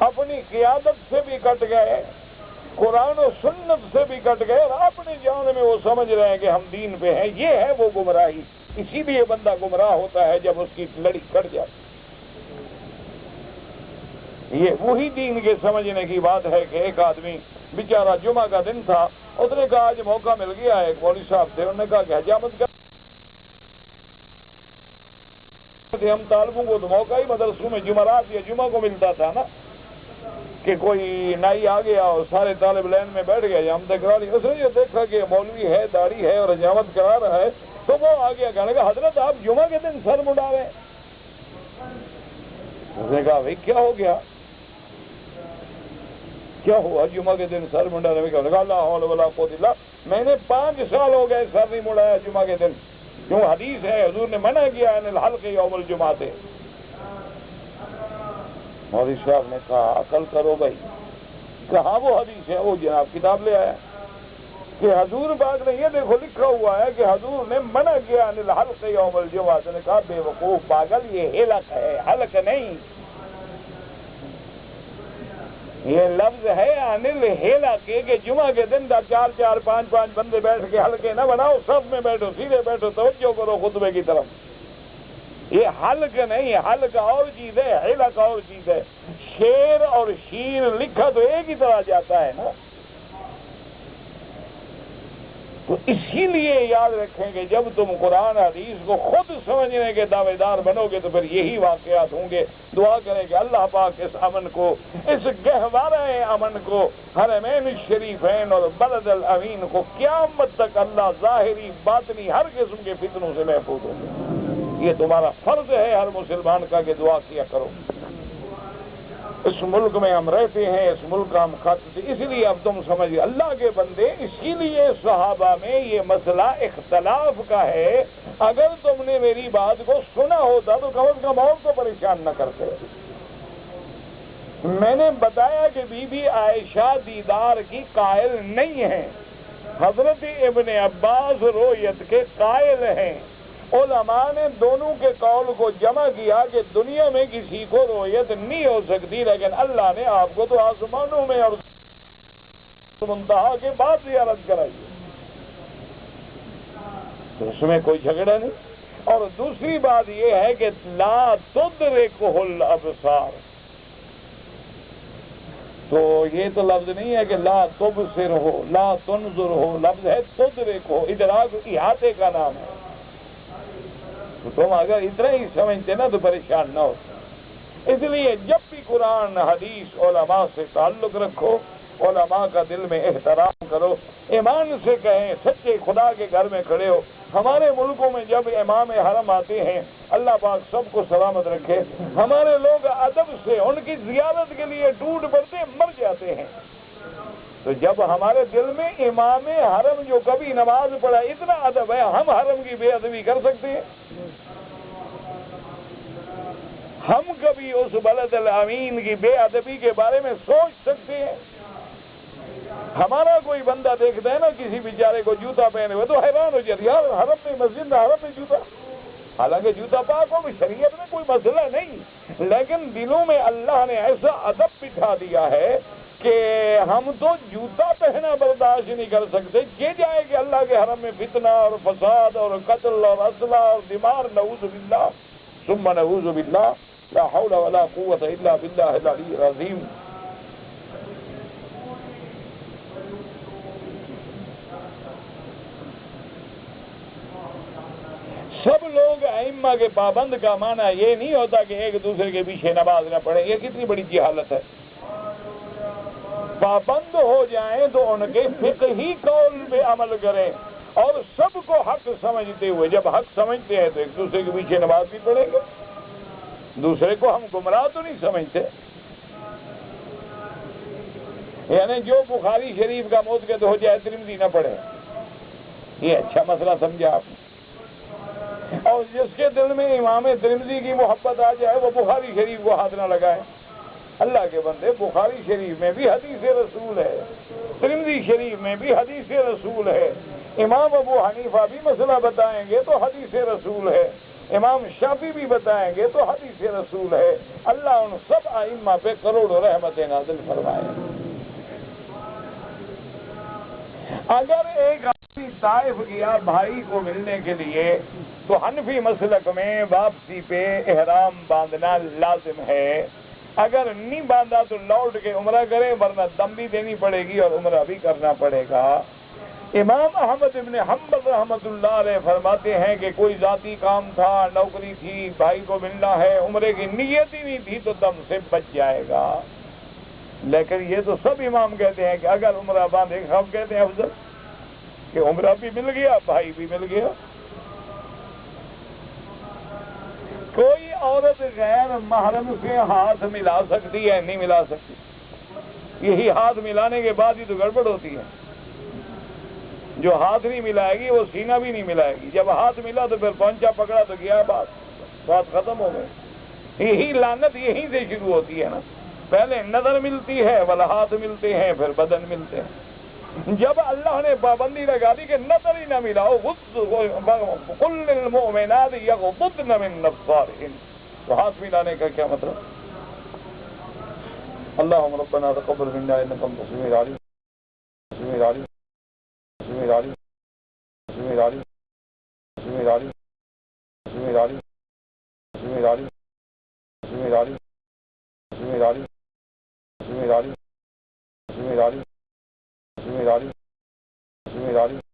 اپنی قیادت سے بھی کٹ گئے، قرآن و سنت سے بھی کٹ گئے، اور اپنی جان میں وہ سمجھ رہے ہیں کہ ہم دین پہ ہیں۔ یہ ہے وہ گمراہی۔ اسی لیے بندہ گمراہ ہوتا ہے جب اس کی لڑی کٹ جاتی۔ یہ وہی دین کے سمجھنے کی بات ہے کہ ایک آدمی بیچارہ جمعہ کا دن تھا، اس نے کہا آج موقع مل گیا ہے، ایک مولوی صاحب تھے، انہوں نے کہا کہ حجامت کر، ہم طالبوں کو تو موقع ہی مدرسوں میں جمعرات یا جمعہ کو ملتا تھا نا، کہ کوئی نائی آ گیا اور سارے طالب لائن میں بیٹھ گئے، ہم کرا لی۔ اس نے یہ دیکھا کہ مولوی ہے، داڑھی ہے اور حجامت کرا رہا ہے، تو وہ آ گیا، کہنے لگا حضرت آپ جمعہ کے دن سر مڈا رہے ہیں۔ اس نے کہا بھائی کیا ہو گیا؟ کیا ہوا جمعہ کے دن سر منڈانے میں؟ کہا لا حول ولا قوت الا باللہ، میں نے 5 سال ہو گئے سر نہیں مڑایا جمعہ کے دن، کیوں حدیث ہے حضور نے منع کیا ہے الحلق یوم الجمعہ سے۔ مولوی صاحب نے کہا عقل کرو بھائی، کہاں وہ حدیث ہے؟ وہ جناب کتاب لے آیا کہ حضور پاک نے یہ دیکھو لکھا ہوا ہے کہ حضور نے منع کیا ہے الحلق یوم الجمعہ سے۔ نے کہا بے وقوف پاگل، یہ حلق ہے، حلق نہیں، یہ لفظ ہے انل ہیلا کے کہ جمعہ کے دن 4 5 بندے بیٹھ کے حلقے نہ بناؤ، صف میں بیٹھو، سیدھے بیٹھو، توجہ کرو خطبے کی طرف۔ یہ حلق نہیں، حلق اور چیز ہے، حلق اور چیز ہے۔ شیر اور شیر لکھا تو ایک ہی طرح جاتا ہے نا۔ تو اسی لیے یاد رکھیں کہ جب تم قرآن حدیث کو خود سمجھنے کے دعوے دار بنو گے تو پھر یہی واقعات ہوں گے۔ دعا کریں کہ اللہ پاک اس امن کو، اس گہوارہ امن کو، حرمین شریفین اور بلد الامین کو قیامت تک اللہ ظاہری باطنی ہر قسم کے فتنوں سے محفوظ ہو۔ یہ تمہارا فرض ہے ہر مسلمان کا کہ دعا کیا کرو۔ اس ملک میں ہم رہتے ہیں، اس ملک کا ہم خاطر، اس لیے اب تم سمجھے اللہ کے بندے، اسی لیے صحابہ میں یہ مسئلہ اختلاف کا ہے۔ اگر تم نے میری بات کو سنا ہوتا تو کم از کم اور کو پریشان نہ کرتے۔ میں نے بتایا کہ بی بی عائشہ دیدار کی قائل نہیں ہیں، حضرت ابن عباس رؤیت کے قائل ہیں۔ علماء نے دونوں کے قول کو جمع کیا کہ دنیا میں کسی کو رؤیت نہیں ہو سکتی، لیکن اللہ نے آپ کو تو آسمانوں میں اور منتہا کے بعد زیارت کرائی، تو اس میں کوئی جھگڑا نہیں۔ اور دوسری بات یہ ہے کہ لا تدرکہ الابصار، تو یہ تو لفظ نہیں ہے کہ لا تبصر ہو، لا تنظر ہو، لفظ ہے تدرک ہو، ادراک احاطے کا نام ہے۔ تو تم اگر اتنا ہی سمجھتے نا تو پریشان نہ ہو۔ اس لیے جب بھی قرآن حدیث علماء سے تعلق رکھو، علماء کا دل میں احترام کرو، ایمان سے کہیں، سچے خدا کے گھر میں کھڑے ہو۔ ہمارے ملکوں میں جب امام حرم آتے ہیں، اللہ پاک سب کو سلامت رکھے، ہمارے لوگ ادب سے ان کی زیارت کے لیے ٹوٹ پڑتے مر جاتے ہیں۔ تو جب ہمارے دل میں امام حرم جو کبھی نماز پڑھا اتنا ادب ہے، ہم حرم کی بے ادبی کر سکتے ہیں؟ ہم کبھی اس بلد الامین کی بے ادبی کے بارے میں سوچ سکتے ہیں؟ ہمارا کوئی بندہ دیکھتا ہے نا کسی بیچارے کو جوتا پہنے ہوئے تو حیران ہو جاتی ہے، یار حرم میں، مسجد میں، حرم میں جوتا، حالانکہ جوتا پاک ہو، شریعت میں کوئی مسئلہ نہیں، لیکن دلوں میں اللہ نے ایسا ادب بٹھا دیا ہے کہ ہم تو جوتا پہنا برداشت نہیں کر سکتے، یہ جائے کہ اللہ کے حرم میں فتنہ اور فساد اور قتل اور اسلحہ اور دمار، نعوذ باللہ ثم نعوذ باللہ، لا حول ولا قوت الا باللہ العلی العظیم۔ سب لوگ ائمہ کے پابند کا معنی یہ نہیں ہوتا کہ ایک دوسرے کے پیچھے نماز نہ پڑھے، یہ کتنی بڑی جہالت ہے۔ پابند ہو جائیں تو ان کے فقہی قول پہ عمل کریں، اور سب کو حق سمجھتے ہوئے. جب حق سمجھتے ہیں تو ایک دوسرے کے پیچھے نماز بھی پڑھیں گے. دوسرے کو ہم گمراہ تو نہیں سمجھتے. یعنی جو بخاری شریف کا موت کے تو ہو جائے ترمذی نہ پڑھے، یہ اچھا مسئلہ سمجھا آپ نے. اور جس کے دل میں امام ترمذی کی محبت آ جائے وہ بخاری شریف کو ہاتھ نہ لگائے. اللہ کے بندے، بخاری شریف میں بھی حدیث رسول ہے، ترمذی شریف میں بھی حدیث رسول ہے. امام ابو حنیفہ بھی مسئلہ بتائیں گے تو حدیث رسول ہے، امام شافعی بھی بتائیں گے تو حدیث رسول ہے. اللہ ان سب ائمہ پہ کروڑوں رحمتیں نازل فرمائے. اگر ایک آدمی طائف گیا بھائی کو ملنے کے لیے تو حنفی مسلک میں واپسی پہ احرام باندھنا لازم ہے. اگر نہیں باندھا تو لوٹ کے عمرہ کرے، ورنہ دم بھی دینی پڑے گی اور عمرہ بھی کرنا پڑے گا. امام احمد ابن حنبل رحمۃ اللہ علیہ فرماتے ہیں کہ کوئی ذاتی کام تھا، نوکری تھی، بھائی کو ملنا ہے، عمرے کی نیت ہی نہیں تھی تو دم سے بچ جائے گا. لیکن یہ تو سب امام کہتے ہیں کہ اگر عمرہ باندھے، سب کہتے ہیں افضل کہ عمرہ بھی مل گیا، بھائی بھی مل گیا. کوئی عورت غیر محرم سے ہاتھ ملا سکتی ہے؟ نہیں ملا سکتی. یہی ہاتھ ملانے کے بعد ہی تو گڑبڑ ہوتی ہے. جو ہاتھ نہیں ملائے گی وہ سینہ بھی نہیں ملائے گی. جب ہاتھ ملا تو پھر پہنچا پکڑا تو گیا، بات ختم ہو گئی. یہی لعنت یہیں سے شروع ہوتی ہے نا. پہلے نظر ملتی ہے، ولا ہاتھ ملتے ہیں، پھر بدن ملتے ہیں. جب اللہ نے پابندی لگا دی کہ نظر ہی نہ ملاؤ، قل للمؤمنات یغضضن من ابصارهن، تو ہاتھ ملانے کا کیا مطلب؟ اللهم ربنا تقبل منا انك انت السميع العليم. السميع العليم. السميع العليم. السميع العليم. السميع العليم. السميع العليم. السميع العليم. السميع العليم. السميع العليم. السميع العليم. السميع العليم. السميع العليم. السميع العليم.